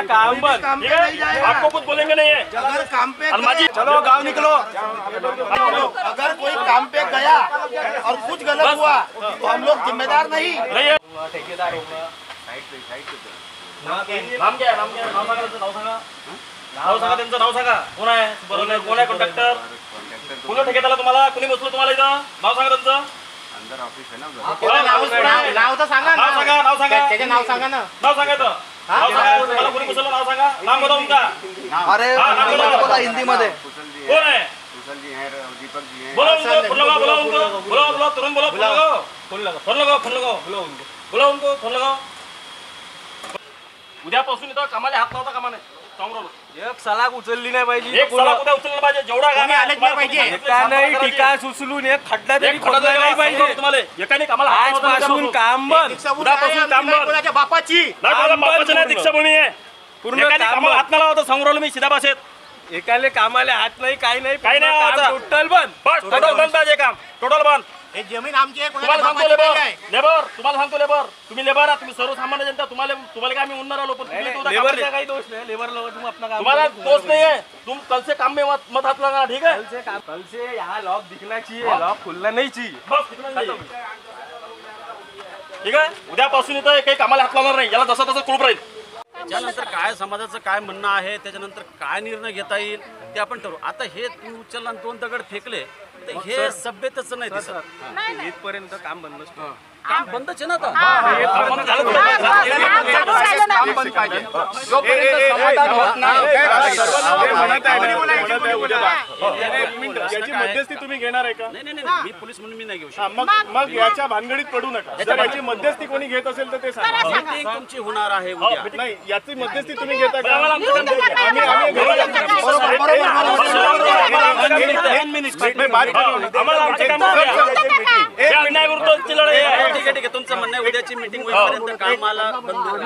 काम बंद, ठीक है? आपको कुछ बोलेंगे नहीं है। अगर काम पे चलो गाँव निकलो। अगर कोई काम पे गया और कुछ गलत हुआ तो हम लोग जिम्मेदार नहीं है। ठेकेदार नाम क्या आहे? नाव सांगा त्यांचं, नाव सांगा. त्यांचं नाव सांगा. कोण आहे? बरोबर, कोण आहे कॉन्ट्रॅक्टर? कोणी ठेकेदारला तुम्हाला? कोणी बसलो तुम्हाला इथं? नाव सांगा त्यांचं. अंदर ऑफिस है ना नाव तर सांगा नाव सांगा, नाव सांगा. त्याचे नाव सांगा ना. नाव सांगायचं. नाव सांगा. तुम्हाला कोणी बसवलं नाव सांगा. नाम बताओ उनका. अरे बोला हिंदी मध्ये. कोण आहे? कुशल जी हैं, दीपक जी हैं. बोलो उनको, फोन लगाओ, बोलो उनको, बोलो तुरंत बोलो, फोन लगाओ, फोन लगाओ, बोलो उनको, फोन लगाओ. उद्यापासून इथं कामाला हात लावता कामा नाही. एक सलाग उचलली नाही पाहिजे, एक सलाग उद्या उचलला पाहिजे. जेवढा काम आहे आलेच नाही पाहिजे. एका नाही टीका सुचलून एक खड्डा तरी खोदला नाही पाहिजे. तुम्हाला एकाने कामाला हात लावता आजपासून काम बंद. उद्यापासून काम बंद. कोणाच्या बापाची बापाची नाही दीक्षाभूमी आहे. पूर्ण एकाने काम कामाला हात नाही लावता. सांगून राहिलो मी सीधा भाषेत. एकाले कामाला हात नाही, काही नाही, काही नाही लावायचं. टोटल बंद. बस टोटल बंद पाहिजे काम. टोटल बंद. हे जमीन आमची आहे. तुम्हाला कोणाच्या सांगतो बापाची लेबर, नाही आहे. लेबर तुम्हाला सांगतो लेबर, तुम्ही लेबर आहात, तुम्ही सर्वसामान्य जनता. तुम्हाला काय आम्ही उन्हार आलो, पण तुम्ही उद्या लेबर कामाला- का काही दोष नाही, लेबर लोग तुम अपना काम तुम्हाला दोष नहीं है. तुम कल से काम में मत हाथ लगाना, ठीक है? कल से यहाँ लॉक दिखना चाहिए, लॉक खुलना नहीं चाहिए. बस इतना ही. ठीक आहे. उद्यापासून इथं काही कामाला हात लावणार नाही. याला जसं तसं कुलूप राहील. त्यानंतर काय समाजाचं काय म्हणणं आहे, त्याच्यानंतर काय निर्णय घेता येईल ते आपण ठरवू. आता हे तुम्ही उचलला आणि 2 दगड फेकले तर हे सभ्यतेच नाही दिसत. इथपर्यंत काम बंद नसतं. काम बंदच आहे ना आता. काम बंद पाहिजे. जोपर्यंत समाधान होत नाही याची मध्यस्थी तुम्ही घेणार आहे का? नाही मी पोलीस म्हणून मी नाही घेऊ शकत. मग याच्या भानगडीत पडू नका. जर याची मध्यस्थी कोणी घेत असेल तर ते सांगा. मीटिंग तुमची होणार आहे उद्या. नाही, याची मध्यस्थी तुम्ही घेता का? आम्ही घरी आम्हाला आमचे काम करू द्या. हे अन्यायाविरुद्धची लढाई आहे. ठीक आहे तुमचं म्हणणं आहे उद्याची मीटिंग होईपर्यंत कामाला बंद होईल.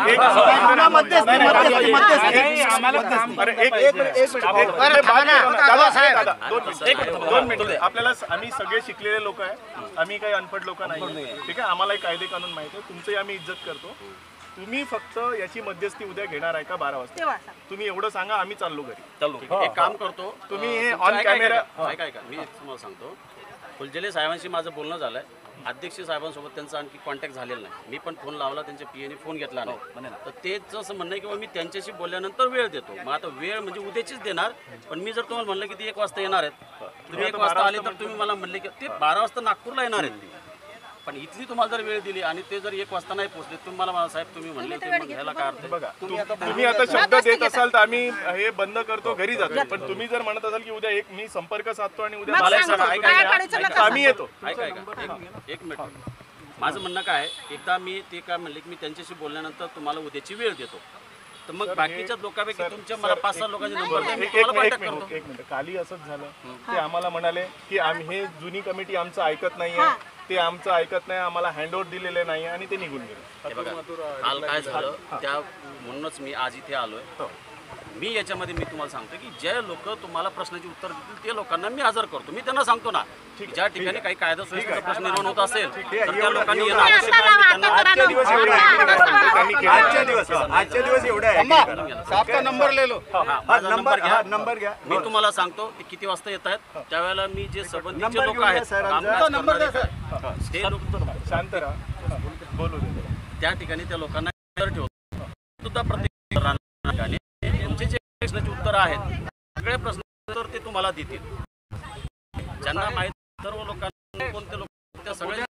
दोन मिनिट. आपल्याला आम्ही सगळे शिकलेले लोक आहे. आम्ही काही अनपढ लोक नाही. ठीक आहे. आम्हाला कायदे कानून माहिती आहे. तुमचंही आम्ही इज्जत करतो. तुम्ही फक्त याची मध्यस्थी उद्या घेणार आहे का 12 वाजता? तुम्ही एवढं सांगा, आम्ही चाललो घरी. चालू एक काम करतो. तुम्ही हे ऑन कॅमेरा ऐका मी तुम्हाला सांगतो. फुलझेले साहेबांशी माझं बोलणं झालंय. अध्यक्ष साहेबांसोबत त्यांचा आणखी कॉन्टॅक्ट झालेला नाही. मी पण फोन लावला, त्यांच्या पीएने फोन घेतला नाही. तर तेच असं म्हणणं आहे की मी त्यांच्याशी बोलल्यानंतर वेळ देतो. मग आता वेळ म्हणजे उद्याचीच देणार. पण मी जर तुम्हाला म्हणलं की ते 1 वाजता येणार आहेत, तुम्ही 1 वाजता आले तर तुम्ही मला म्हणले की ते 12 वाजता नागपूरला येणार आहेत. पण इथली तुम्हाला जर वेळ दिली आणि ते जर 1 वाजता नाही पोहोचले, तुम्हाला साहेब तुम्ही म्हणले की मग ह्याला काय अर्थ? बघा, तुम्ही आता शब्द देत असाल तर आम्ही हे बंद करतो, घरी जातो. पण तुम्ही जर म्हणत असाल की उद्या मी संपर्क साधतो आणि उद्या आम्ही येतो. ऐका एक मिनिट. माझं म्हणणं काय आहे, एकदा मी ते काय म्हणले की मी त्यांच्याशी बोलल्यानंतर तुम्हाला उद्याची वेळ देतो. तर मग बाकीच्या लोकांपैकी तुमच्या मला 5-6 लोकांचे नंबर द्या, मी तुम्हाला कॉन्टॅक्ट करतो. एक मिनिट. काली असंच झालं. ते आम्हाला म्हणाले की आम्ही हे जुनी कमिटी आमचं ऐकत नाहीये, ते आमचं ऐकत नाही, आम्हाला हँडओव्हर दिलेले नाही आणि ते निघून गेले. काल काय झालं त्या म्हणूनच मी आज इथे आलोय. मी याच्यामध्ये मी तुम्हाला सांगतो की जे लोक तुम्हाला प्रश्नाची उत्तर देतील ते लोकांना मी हजर करतो. मी त्यांना सांगतो ना, ज्या ठिकाणी काही कायदा सुव्यवस्थेचा प्रश्न निर्माण होत असेल तर त्या लोकांनी येणं आवश्यक आहे. आजच्या दिवस एवढे आहे. आपका नंबर ले लो. नंबर घ्या. मी तुम्हाला सांगतो ते किती वाजता येत आहेत. त्यावेळेला मी जे संबंधित लोक आहेत ते लोक शांत राहा, बोलू दे. त्या ठिकाणी त्या लोकांना ठेवतो सुद्धा प्रत्येक ठिकाणी तुमचे जे प्रश्नाची उत्तर आहेत सगळे प्रश्न तर ते तुम्हाला देतील. ज्यांना माहित सर्व लोकांना कोणते लोक त्या सगळ्या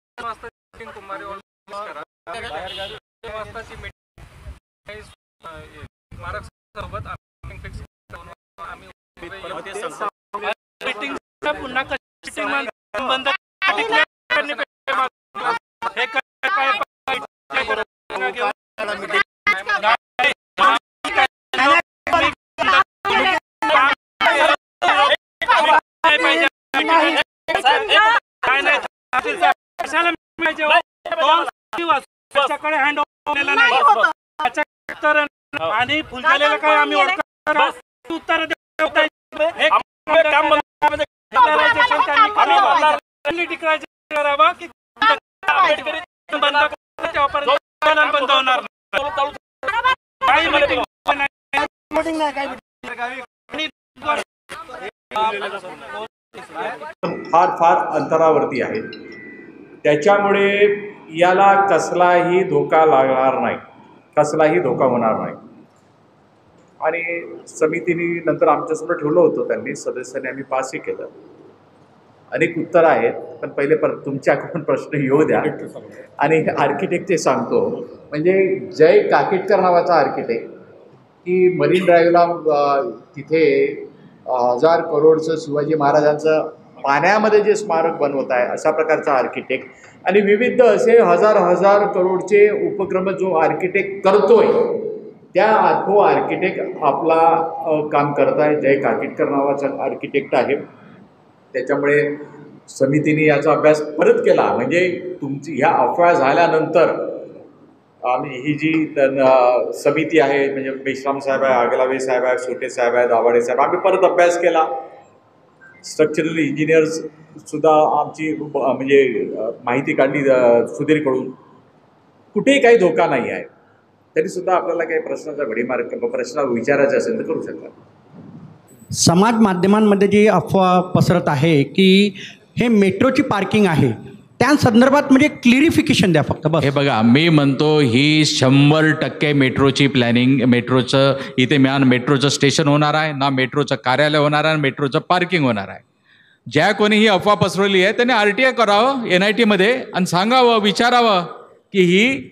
आणि फुलझालेला काय आम्ही उत्तर करावा की बंद होणार नाही. फार फार अंतरावरती आहेत. त्याच्यामुळे याला कसलाही धोका लागणार नाही, कसलाही धोका होणार नाही. आणि समितीने नंतर आमच्यासमोर ठेवलं होतं, त्यांनी सदस्यांनी, आम्ही पासही केलं. अनेक उत्तरं आहेत, पण पहिले तुमच्याकडून प्रश्न येऊ द्या. आणि आर्किटेक्टचे सांगतो, म्हणजे जय काकेटकर नावाचा आर्किटेक्ट की मरीन ड्राईव्हला तिथे 1000 करोडचं शिवाजी महाराजांचं पाण्यामध्ये जे स्मारक बनवत आहे अशा प्रकारचा आर्किटेक्ट, आणि विविध असे हजार करोडचे उपक्रम जो आर्किटेक्ट करतोय, तो आर्किटेक्ट आपला काम करत आहे. जय काकेटकर नावाचा आर्किटेक्ट आहे. त्याच्यामुळे समितीने याचा अभ्यास परत केला. म्हणजे तुमची ह्या अफवा झाल्यानंतर आम्ही ही जी समिती आहे, म्हणजे मेश्राम साहेब आहे, आगलावे साहेब आहे, सोटे साहेब आहे, दाभाडे साहेब, आम्ही परत अभ्यास केला. स्ट्रक्चरल इंजिनियर्ससुद्धा आमची म्हणजे माहिती काढली सुधीरकडून. कुठेही काही धोका नाही आहे. तरीसुद्धा आपल्याला काही प्रश्नाचा प्रश्न विचारायचा असेल तर करू शकता. समाज माध्यमांमध्ये जी अफवा पसरत आहे की हे मेट्रोची पार्किंग आहे, त्या संदर्भात म्हणजे क्लिअरिफिकेशन द्या फक्त बस. हे बघा, मी म्हणतो ही 100% मेट्रोची प्लॅनिंग, मेट्रोचं इथे मेट्रोचं स्टेशन होणार आहे ना, मेट्रोचं कार्यालय होणार आहे, मेट्रोचं पार्किंग होणार आहे. ज्या कोणी ही अफवा पसरवली आहे त्याने RTI करावं NITमध्ये आणि सांगावं, विचारावं की ही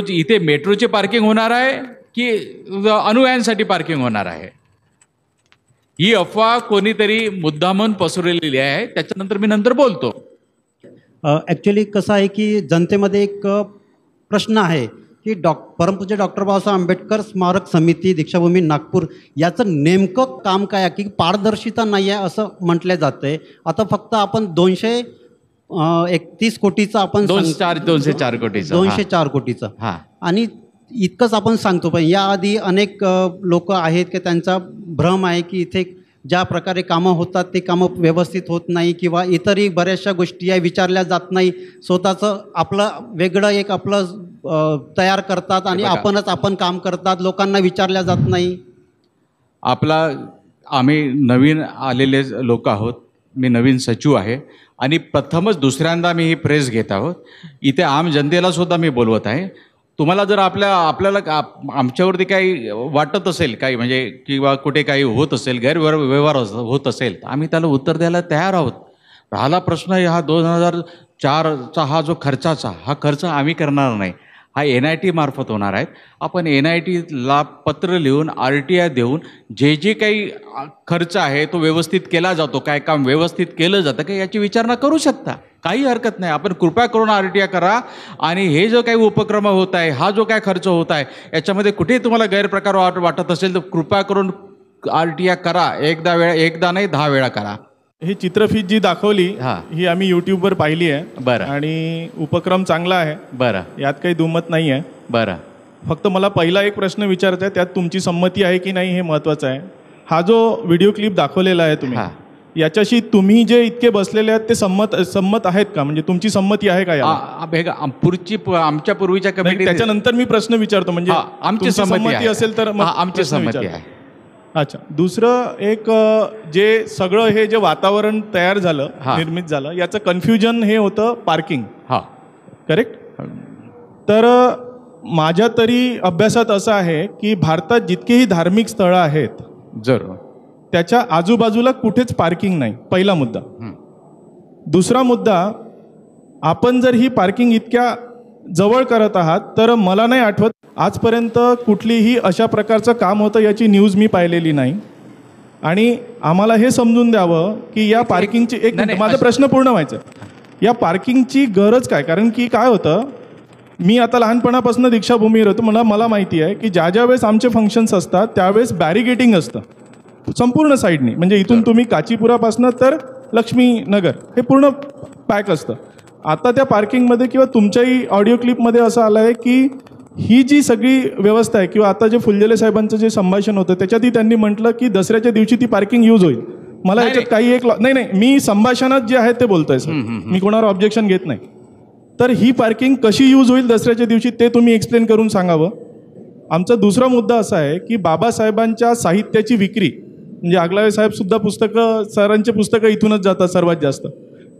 इथे मेट्रोची पार्किंग होणार आहे की अनुयायांसाठी पार्किंग होणार आहे. ही अफवा कोणीतरी मुद्दामून पसरवलेली आहे. त्याच्यानंतर मी नंतर बोलतो. ॲक्च्युली कसं आहे की जनतेमध्ये एक प्रश्न आहे की परमपूज्य डॉक्टर बाबासाहेब आंबेडकर स्मारक समिती दीक्षाभूमी नागपूर याचं नेमकं काम काय आहे की पारदर्शिता नाही आहे असं म्हटलं जातं आहे. आता फक्त आपण 231 कोटीचं आपण 204 कोटीचं 204 कोटीचं हां, आणि इतकंच आपण सांगतो. पण याआधी अनेक लोक आहेत की त्यांचा भ्रम आहे की इथे ज्या प्रकारे कामं होतात ते कामं व्यवस्थित होत नाही किंवा इतरही बऱ्याचशा गोष्टी या विचारल्या जात नाही. स्वतःचं आपलं वेगळं एक आपलं तयार करतात आणि आपण काम करतात, लोकांना विचारल्या जात नाही. आम्ही नवीन आलेले लोक आहोत. मी नवीन सचिव आहे आणि प्रथमच दुसऱ्यांदा मी ही प्रेस घेत आहोत. इथे आम जनतेला सुद्धा मी बोलवत आहे. तुम्हाला जर आपल्याला आमच्यावरती काही वाटत असेल काही म्हणजे किंवा कुठे काही होत असेल, गैरव्यवहार होत असेल तर आम्ही त्याला उत्तर द्यायला तयार आहोत. राहिला प्रश्न हा 2004चा हा जो हा खर्च आम्ही करणार नाही, हा NIT मार्फत होणार आहे. आपण NITला पत्र लिहून RTI देऊन जे काही खर्च आहे तो व्यवस्थित केला जातो, काय काम व्यवस्थित केलं जातं का याची विचारणा करू शकता, काही हरकत नाही. आपण कृपया करून RTI करा. आणि हे जो काही उपक्रम होत आहे, हा जो काय खर्च होत आहे याच्यामध्ये कुठेही तुम्हाला गैरप्रकार वाटत असेल तर कृपया करून RTI करा. एकदा नाही 10 वेळा करा. ही चित्रफीत जी दाखवली ही आम्ही YouTubeवर पाहिली आहे. बरं. आणि उपक्रम चांगला आहे. बरं. यात काही दुमत नाही आहे. बरं. फक्त मला पहिला एक प्रश्न विचारायचा आहे, त्यात तुमची संमती आहे की नाही हे महत्त्वाचं आहे. हा जो व्हिडिओ क्लिप दाखवलेला आहे तुम्ही, याच्याशी तुम्ही जे इतके बसलेले आहेत ते संमत आहेत का? म्हणजे तुमची संमती आहे का? आमच्या पूर्वीच्या कमिटी, त्याच्यानंतर मी प्रश्न विचारतो. म्हणजे आमची संमती असेल तर आमची संमती आहे. अच्छा. दुसरं एक जे सगळं हे जे वातावरण तयार झालं, निर्मित झालं, याचं कन्फ्युजन हे होतं पार्किंग. करेक्ट? तर माझ्या तरी अभ्यासात असं आहे की भारतात जितकेही धार्मिक स्थळं आहेत जरूर त्याच्या आजूबाजूला कुठेच पार्किंग नाही. पहिला मुद्दा. दुसरा मुद्दा, आपण जर ही पार्किंग इतक्या जवळ करत आहात तर मला नाही आठवत आजपर्यंत कुठलीही अशा प्रकारचं काम होतं याची न्यूज मी पाहिलेली नाही. आणि आम्हाला हे समजून द्यावं की या पार्किंगची माझा प्रश्न पूर्ण व्हायचा, या पार्किंगची गरज काय? कारण की काय होतं, मी आता लहानपणापासून दीक्षाभूमीवर होतो. मला माहिती आहे की ज्या वेळेस आमचे फंक्शन्स असतात त्यावेळेस बॅरिगेटिंग असतं संपूर्ण साईडनी. म्हणजे इथून तुम्ही काचीपुरापासून तर लक्ष्मीनगर हे पूर्ण पॅक असतं. आता त्या पार्किंगमध्ये किंवा तुमच्याही ऑडिओ क्लिपमध्ये असं आलं आहे की ही जी सगळी व्यवस्था आहे किंवा आता जे फुलझेले साहेबांचं जे संभाषण होतं त्याच्यातही त्यांनी म्हटलं की दसऱ्याच्या दिवशी ती पार्किंग यूज होईल. मला याच्यात काही एक नाही, मी संभाषणात जे आहे ते बोलतोय सर, मी कोणावर ऑब्जेक्शन घेत नाही. तर ही पार्किंग कशी यूज होईल दसऱ्याच्या दिवशी ते तुम्ही एक्सप्लेन करून सांगावं. आमचा दुसरा मुद्दा असा आहे की बाबासाहेबांच्या साहित्याची विक्री म्हणजे आगलावे साहेब सुद्धा पुस्तकं, सरांचे पुस्तकं इथूनच जातात सर्वात जास्त.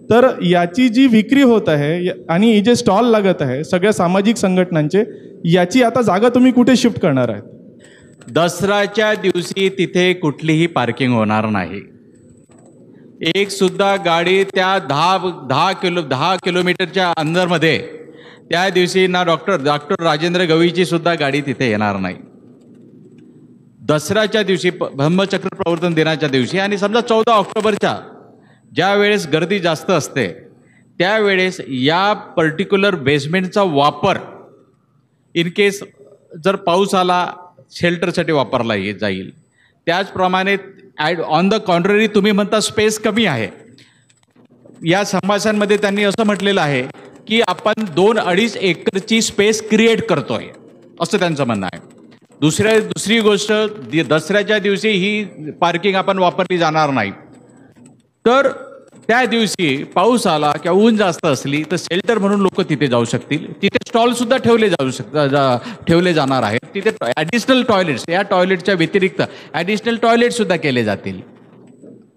तर याची जी विक्री होत आहे आणि हे जे स्टॉल लागत आहे सगळ्या सामाजिक संघटनांचे, याची आता जागा तुम्ही कुठे शिफ्ट करणार आहे? दसऱ्याच्या दिवशी तिथे कुठलीही पार्किंग होणार नाही. एक सुद्धा गाडी त्या 10 किलोमीटरच्या अंदरमध्ये त्या दिवशी ना डॉक्टर राजेंद्र गवईची सुद्धा गाडी तिथे येणार नाही. दसऱ्याच्या दिवशी, धम्मचक्र प्रवर्तन दिनाच्या दिवशी आणि समजा 14 ऑक्टोबरच्या ज्या वेळेस गर्दी जास्त असते त्यावेळेस या पर्टिक्युलर बेसमेंटचा वापर इन केस जर पाऊस आला शेल्टरसाठी वापरला जाईल. त्याचप्रमाणे ऑन द कॉन्ट्ररी तुम्ही म्हणता स्पेस कमी आहे. या संभाषणांमध्ये त्यांनी असं म्हटलेलं आहे की आपण 2-2.5 एकरची स्पेस क्रिएट करतोय असं त्यांचं म्हणणं आहे. दुसरी गोष्ट, दसऱ्याच्या दिवशी ही पार्किंग आपण वापरली जाणार नाही. तर त्या दिवशी पाऊस आला किंवा ऊन जास्त असली तर शेल्टर म्हणून लोक तिथे जाऊ शकतील. तिथे स्टॉल सुद्धा ठेवले जाणार आहेत. तिथे ॲडिशनल टॉयलेट्स, या टॉयलेटच्या व्यतिरिक्त ॲडिशनल टॉयलेट सुद्धा केले जातील.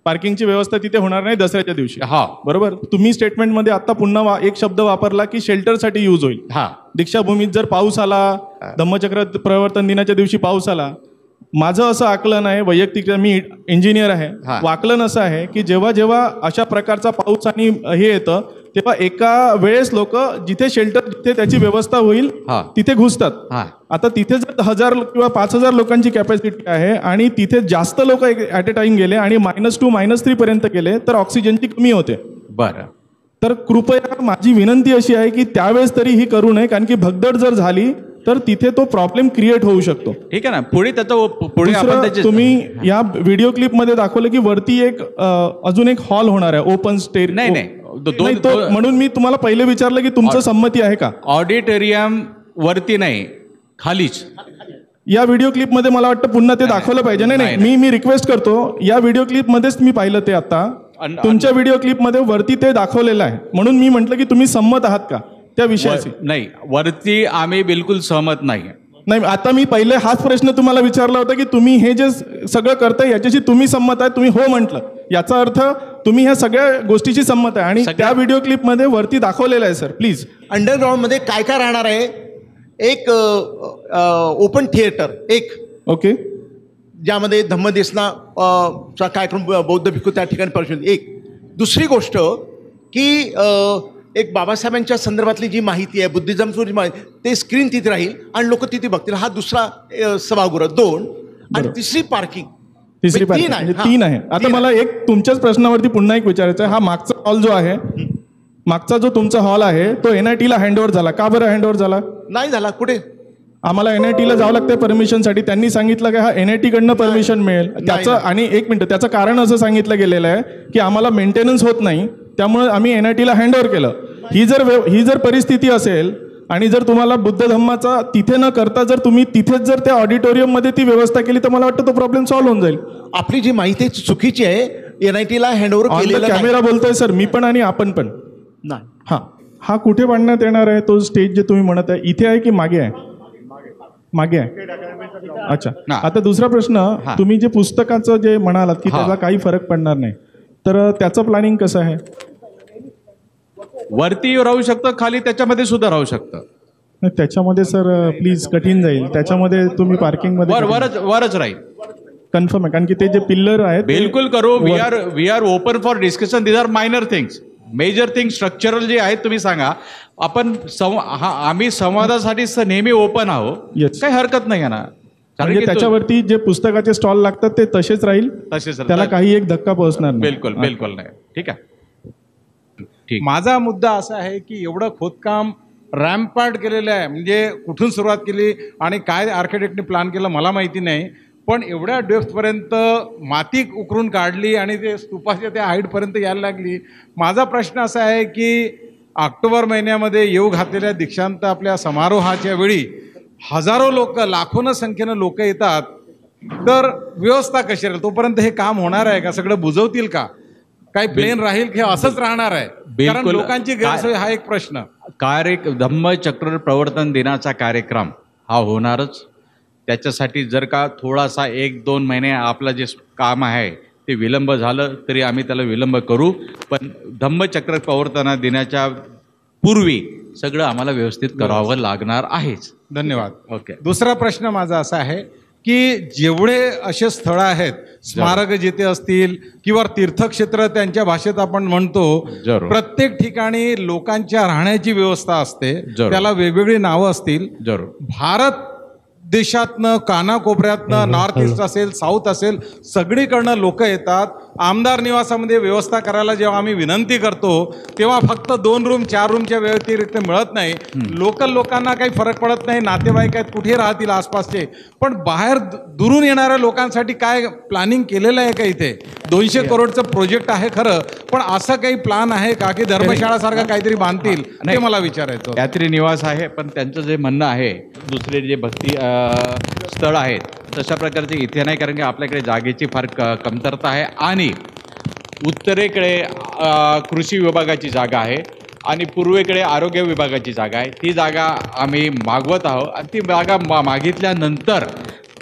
पार्किंगची व्यवस्था तिथे होणार नाही दसऱ्याच्या दिवशी. हा, बरोबर. तुम्ही स्टेटमेंटमध्ये आता पुन्हा एक शब्द वापरला की शेल्टरसाठी यूज होईल. हा, दीक्षाभूमीत जर पाऊस आला, धम्मचक्र प्रवर्तन दिनाच्या दिवशी पाऊस आला, माझं असं आकलन आहे वैयक्तिक, मी इंजिनियर आहे, आकलन असं आहे की जेव्हा जेव्हा अशा प्रकारचा पाऊस आणि हे येतं तेव्हा एका वेळेस लोक जिथे शेल्टर, जिथे त्याची व्यवस्था होईल तिथे घुसतात. आता तिथे जर 1000 किंवा 5000 लोकांची कॅपॅसिटी आहे आणि तिथे जास्त लोक ॲट ए टाइम गेले आणि -2, -3 पर्यंत गेले तर ऑक्सिजनची कमी होते. बरं. तर कृपया माझी विनंती अशी आहे की त्यावेळेस तरी ही करू नये, कारण की भगदड जर झाली तर तिथे तो प्रॉब्लेम क्रिएट होऊ शकतो. ठीक आहे ना. पुढे त्याचं तुम्ही या व्हिडिओ क्लिप मध्ये दाखवलं की वरती एक अजून एक हॉल होणार आहे, ओपन स्टेज. नाही, म्हणून मी तुम्हाला पहिले विचारलं की तुमचं संमती आहे का? ऑडिटोरियम वरती नाही, खालीच. या व्हिडिओ क्लिप मध्ये मला वाटतं पुन्हा ते दाखवलं पाहिजे. नाही, मी रिक्वेस्ट करतो, या व्हिडिओ क्लिप मध्येच मी पाहिलं ते आता तुमच्या व्हिडिओ क्लिप मध्ये वरती ते दाखवलेलं आहे. म्हणून मी म्हटलं की तुम्ही संमत आहात का त्या विषयाशी? नाही, वरती आम्ही बिलकुल सहमत नाही. नाही, आता मी पहिले हाच प्रश्न तुम्हाला विचारला होता की तुम्ही हे जे सगळं करताय याच्याशी तुम्ही संमत आहे? तुम्ही हो म्हटलं, याचा अर्थ तुम्ही ह्या सगळ्या गोष्टीशी संमत आहे आणि त्या व्हिडिओ क्लिप मध्ये वरती दाखवलेलं आहे. Sir please. अंडरग्राऊंड मध्ये काय काय राहणार आहे? एक ओपन थिएटर, एक ओके, ज्यामध्ये धम्मदेसना कार्यक्रम बौद्ध भिक्खू त्या ठिकाणी परिषद. एक दुसरी गोष्ट की एक बाबासाहेबांच्या संदर्भातली जी माहिती आहे, बुद्धिझमची माहिती, ते स्क्रीन तिथे राहील आणि लोक तिथे बघतील. हा दुसरा सभागृह. 2 आणि तिसरी पार्किंग. तिसरी पार्किंग 3 आहे. आता मला एक तुमच्याच प्रश्नावरती पुन्हा एक विचारायचं आहे. हा मागचा हॉल जो आहे, मागचा जो तुमचा हॉल आहे तो NITला हँडओव्हर झाला. का बरं हँडओव्हर झाला? नाही झाला. कुठे? आम्हाला NITला जावं लागतं परमिशनसाठी. त्यांनी सांगितलं की हा NIT कडनं परमिशन मिळेल. त्याचं आणि एक मिनिट, त्याचं कारण असं सांगितलं गेलेलं आहे की आम्हाला मेंटेनन्स होत नाही, त्यामुळे आम्ही NITला हँडओव्हर केलं. ही जर परिस्थिती असेल आणि जर तुम्हाला बुद्ध धम्माचा तिथे न करता जर तुम्ही तिथेच जर त्या ऑडिटोरियम मध्ये ती व्यवस्था केली तर मला वाटतं तो प्रॉब्लेम सॉल्व्ह होऊन जाईल. आपली जी माहिती चुकीची आहे, NITला हँडओव्हर केलेलं. कॅमेरा बोलतोय सर, मी पण आणि आपण पण नाही. हा कुठे बांधण्यात येणार आहे? तो स्टेज जे तुम्ही म्हणत आहे इथे आहे की मागे आहे? मागे आहे. अच्छा. आता दुसरा प्रश्न, तुम्ही जे पुस्तकाचं जे म्हणालात की त्याचा काही फरक पडणार नाही, तर त्याचं प्लॅनिंग कसं आहे? वरती राहू शकतं, खाली त्याच्यामध्ये सुद्धा राहू शकतं. त्याच्यामध्ये सर प्लीज कठीण जाईल. त्याच्यामध्ये तुम्ही पार्किंग मध्ये वरच राहील. कन्फर्म आहे? कारण की ते जे पिल्लर आहेत बिलकुल करू. We are open for discussion. This are minor things. Major thing structural जे आहेत तुम्ही सांगा. आपण आम्ही संवादासाठी नेहमी ओपन आहोत. काही हरकत नाही ना. म्हणजे त्याच्यावरती जे पुस्तकाचे स्टॉल लागतात ते तसेच राहील, त्याला काही एक धक्का पोहोचणार नाही. बिलकुल नाही. ठीक आहे. ठीक. माझा मुद्दा असा आहे की एवढं खोदकाम रॅम्पार्ट केलेलं आहे, म्हणजे कुठून सुरुवात केली आणि काय आर्किटेक्टने प्लॅन केलं मला माहिती नाही, पण एवढ्या डेप्थपर्यंत माती उकरून काढली आणि ते स्तूपाच्या त्या हाईटपर्यंत यायला लागली. माझा प्रश्न असा आहे की ऑक्टोबर महिन्यामध्ये येऊ घातलेल्या दीक्षांत आपल्या समारोहाच्या वेळी हजारो लोक, लाखोनं संख्येनं लोक येतात, तर व्यवस्था कशी राहील? तोपर्यंत हे काम होणार आहे का? सगळं बुजवतील का? काही प्लेन राहील की असंच राहणार आहे? कारण लोकांची गैरसोय हा एक प्रश्न. धम्मचक्र प्रवर्तन दिनाचा कार्यक्रम हा होणारच. त्याच्यासाठी जर का थोडासा 1-2 महिने आपलं जे काम आहे ते विलंब झालं तरी आम्ही त्याला विलंब करू, पण धम्मचक्र प्रवर्तन दिनाच्या पूर्वी सगळं आम्हाला व्यवस्थित करावं लागणार आहेच. धन्यवाद. ओके. दुसरा प्रश्न माझा असा आहे की जेवढे असे स्थळं आहेत, स्मारक जिथे असतील किंवा तीर्थक्षेत्र त्यांच्या भाषेत आपण म्हणतो, जरूर. प्रत्येक ठिकाणी लोकांच्या राहण्याची व्यवस्था असते, जरूर. त्याला वेगवेगळी नावं असतील. जरूर. भारत देशातनं, कानाकोपऱ्यातनं, नॉर्थ ईस्ट असेल, साऊथ असेल, सगळीकडनं लोक येतात. आमदार निवासामध्ये व्यवस्था करायला जेव्हा आम्ही विनंती करतो तेव्हा फक्त 2 रूम 4 रूमच्या व्यतिरिक्त मिळत नाही. लोकल लोकांना काही फरक पडत नाही, नातेवाईक आहेत कुठे राहतील आसपासचे, पण बाहेर दुरून येणाऱ्या लोकांसाठी काय प्लॅनिंग केलेलं आहे का? इथे 200 करोडचं प्रोजेक्ट आहे खरं, पण असं काही प्लॅन आहे का की धर्मशाळासारखं काहीतरी बांधतील? ते मला विचारायचं. यात्री निवास आहे, पण त्यांचं जे म्हणणं आहे दुसरे जे भक्ती स्थळ आहेत तशा प्रकारचे इथे नाही, कारण की आपल्याकडे जागेची फार कमतरता आहे आणि उत्तरेकडे कृषी विभागाची जागा आहे आणि पूर्वेकडे आरोग्य विभागाची जागा आहे. ती जागा आम्ही मागवत आहोत आणि ती जागा मागितल्यानंतर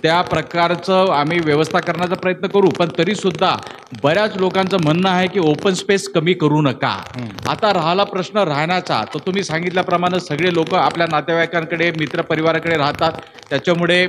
त्या प्रकारचं आम्ही व्यवस्था करण्याचा प्रयत्न करू. पण तरीसुद्धा बऱ्याच लोकांचं म्हणणं आहे की ओपन स्पेस कमी करू नका. आता राहिला प्रश्न राहण्याचा, तर तुम्ही सांगितल्याप्रमाणे सगळे लोक आपल्या नातेवाईकांकडे, मित्रपरिवाराकडे राहतात, त्याच्यामुळे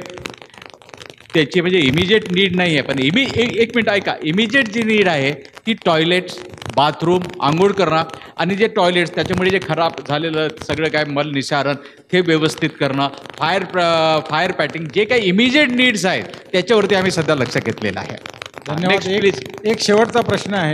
त्याची म्हणजे इमिजिएट नीड नाही आहे. पण एक मिनिट ऐका, इमिजिएट जी नीड आहे ती टॉयलेट्स, बाथरूम, आंघोळ करणं आणि जे टॉयलेट्स त्याच्यामुळे जे खराब झालेलं सगळं काय मल निसारण हे व्यवस्थित करणं, फायर पॅटिंग, जे काही इमिजिएट नीड्स आहेत त्याच्यावरती आम्ही सध्या लक्ष घेतलेलं आहे. धन्यवाद. एक शेवटचा प्रश्न आहे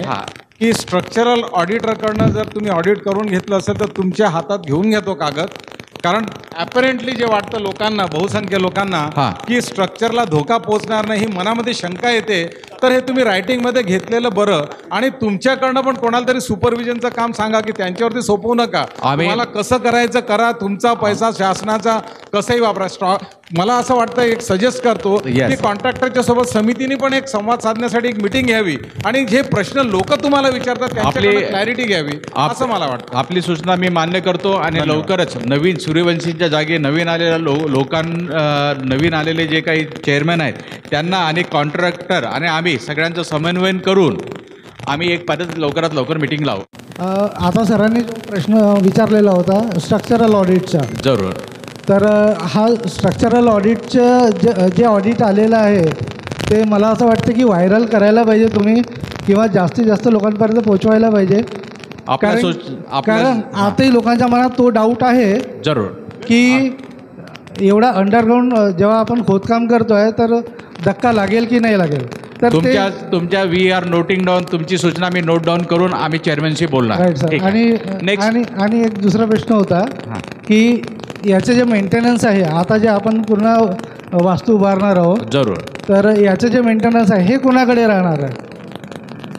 की स्ट्रक्चरल ऑडिटरकडनं जर तुम्ही ऑडिट करून घेतलं असेल तर तुमच्या हातात घेऊन घेतो कागद, कारण अपॅरेंटली जे वाटतं लोकांना, बहुसंख्य लोकांना, की स्ट्रक्चरला धोका पोहोचणार नाही ही मनामध्ये शंका येते, तर हे तुम्ही रायटिंगमध्ये घेतलेलं बरं. आणि तुमच्याकडनं पण कोणाला तरी सुपरविजनचं काम सांगा की त्यांच्यावरती सोपवू नका, तुम्हाला कसं करायचं करा, तुमचा पैसा शासनाचा कसंही वापरा. मला असं वाटतं, एक सजेस्ट करतो की कॉन्ट्रॅक्टरच्या सोबत समितीने पण एक संवाद साधण्यासाठी एक मिटिंग घ्यावी आणि जे प्रश्न लोक तुम्हाला विचारतात त्याच्याकडे क्लॅरिटी घ्यावी, असं मला वाटतं. आपली सूचना मी मान्य करतो आणि लवकरच नवीन सूर्यवंशींच्या जागी नवीन आलेल्या नवीन आलेले जे काही चेअरमॅन आहेत त्यांना आणि कॉन्ट्रॅक्टर आणि आम्ही सगळ्यांचं समन्वयन करून आम्ही एक परत लवकरात लवकर मिटिंग लावू. आता सरांनी जो प्रश्न विचारलेला होता स्ट्रक्चरल ऑडिटचा, जरूर, तर हा स्ट्रक्चरल ऑडिटचं जे ऑडिट आलेलं आहे ते मला असं वाटतं की व्हायरल करायला पाहिजे तुम्ही, किंवा जास्तीत जास्त लोकांपर्यंत पोहोचवायला पाहिजे. कारण आताही लोकांच्या मनात तो डाऊट आहे जरूर की एवढा अंडरग्राऊंड जेव्हा आपण खोदकाम करतोय तर धक्का लागेल की नाही लागेल. तर तुमच्या वी आर नोटिंग डाऊन, तुमची सूचना मी नोट डाऊन करून आम्ही चेअरमॅनशी बोलणार. Right sir. आणि एक दुसरा प्रश्न होता की याचं जे मेंटेनन्स आहे, आता जे आपण पूर्ण वास्तू उभारणार आहोत, जरूर, तर याचं जे मेंटेनन्स आहे हे कोणाकडे राहणार आहे?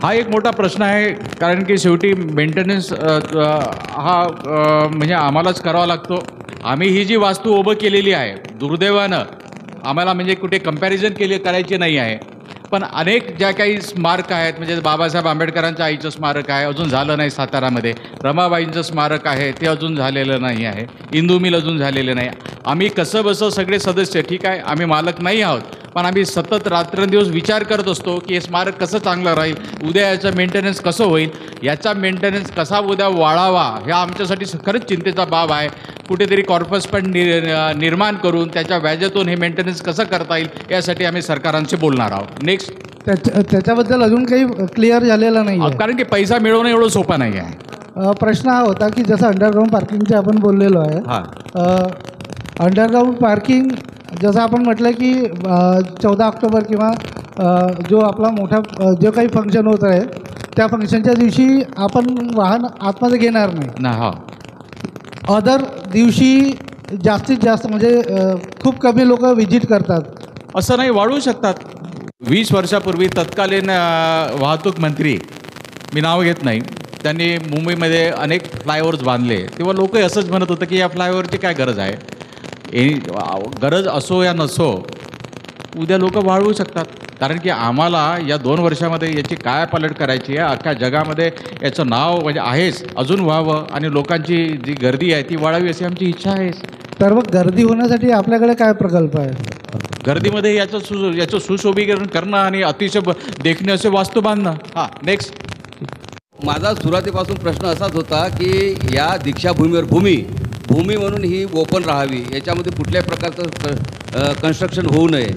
हा एक मोठा प्रश्न आहे, कारण की शेवटी मेंटेनन्स हा म्हणजे आम्हालाच करावा लागतो. आम्ही ही जी वास्तू उभं केलेली आहे दुर्दैवानं आम्हाला म्हणजे कुठे कंपॅरिझन करायची नाही आहे, पण अनेक ज्या काही स्मारक आहेत, म्हणजे बाबासाहेब आंबेडकरांच्या आईचं स्मारक आहे, अजून झालं नाही सातारामध्ये. रमाबाईंचं स्मारक आहे, ते अजून झालेलं नाही आहे. इंदू मिल अजून झालेलं नाही. आम्ही कसं बसं सगळे सदस्य, ठीक आहे आम्ही मालक नाही आहोत, पण आम्ही सतत रात्रंदिवस विचार करत असतो की हे स्मारक कसं चांगलं राहील, उद्या याचं मेंटेनन्स कसं होईल, याचा मेंटेनन्स कसा उद्या वाढावा, ह्या आमच्यासाठी खरंच चिंतेचा बाब आहे. कुठेतरी कॉर्पस पण निर्माण करून त्याच्या व्याजातून हे मेंटेनन्स कसं करता येईल यासाठी आम्ही सरकारांशी बोलणार आहोत. नेक्स्ट, त्याच्याबद्दल अजून काही क्लिअर झालेलं नाही, कारण की पैसा मिळवणं एवढं सोपं नाही आहे. प्रश्न हा होता की जसं अंडरग्राऊंड पार्किंगचे आपण बोललेलो आहे, अंडरग्राऊंड पार्किंग जसं आपण म्हटलं की 14 ऑक्टोबर किंवा जो आपला मोठा जो काही फंक्शन होत आहे त्या फंक्शनच्या दिवशी आपण वाहन आतमध्ये घेणार नाही. अदर दिवशी जास्तीत जास्त म्हणजे खूप कमी लोक व्हिजिट करतात. असं नाही, वाढवू शकतात. 20 वर्षापूर्वी तत्कालीन वाहतूक मंत्री, मी नाव घेत नाही, त्यांनी मुंबईमध्ये अनेक फ्लायओव्हर्स बांधले. तेव्हा लोक असंच म्हणत होतं की या फ्लायओव्हरची काय गरज आहे. गरज असो या नसो, उद्या लोक वाढवू शकतात. कारण की आम्हाला या 2 वर्षामध्ये याची काय पालट करायची आहे, अख्ख्या जगामध्ये याचं नाव म्हणजे आहेच, अजून व्हावं आणि लोकांची जी गर्दी आहे ती वाढावी अशी आमची इच्छा आहे. तर मग गर्दी होण्यासाठी आपल्याकडे काय प्रकल्प आहे? गर्दीमध्ये याचं सुशोभीकरण करणं आणि अतिशय देखणे असे वास्तू बांधणं. हां, नेक्स्ट. माझा सुरुवातीपासून प्रश्न असाच होता की या दीक्षाभूमीवर भूमी म्हणून ही ओपन राहावी, याच्यामध्ये कुठल्याही प्रकारचं कन्स्ट्रक्शन होऊ नये.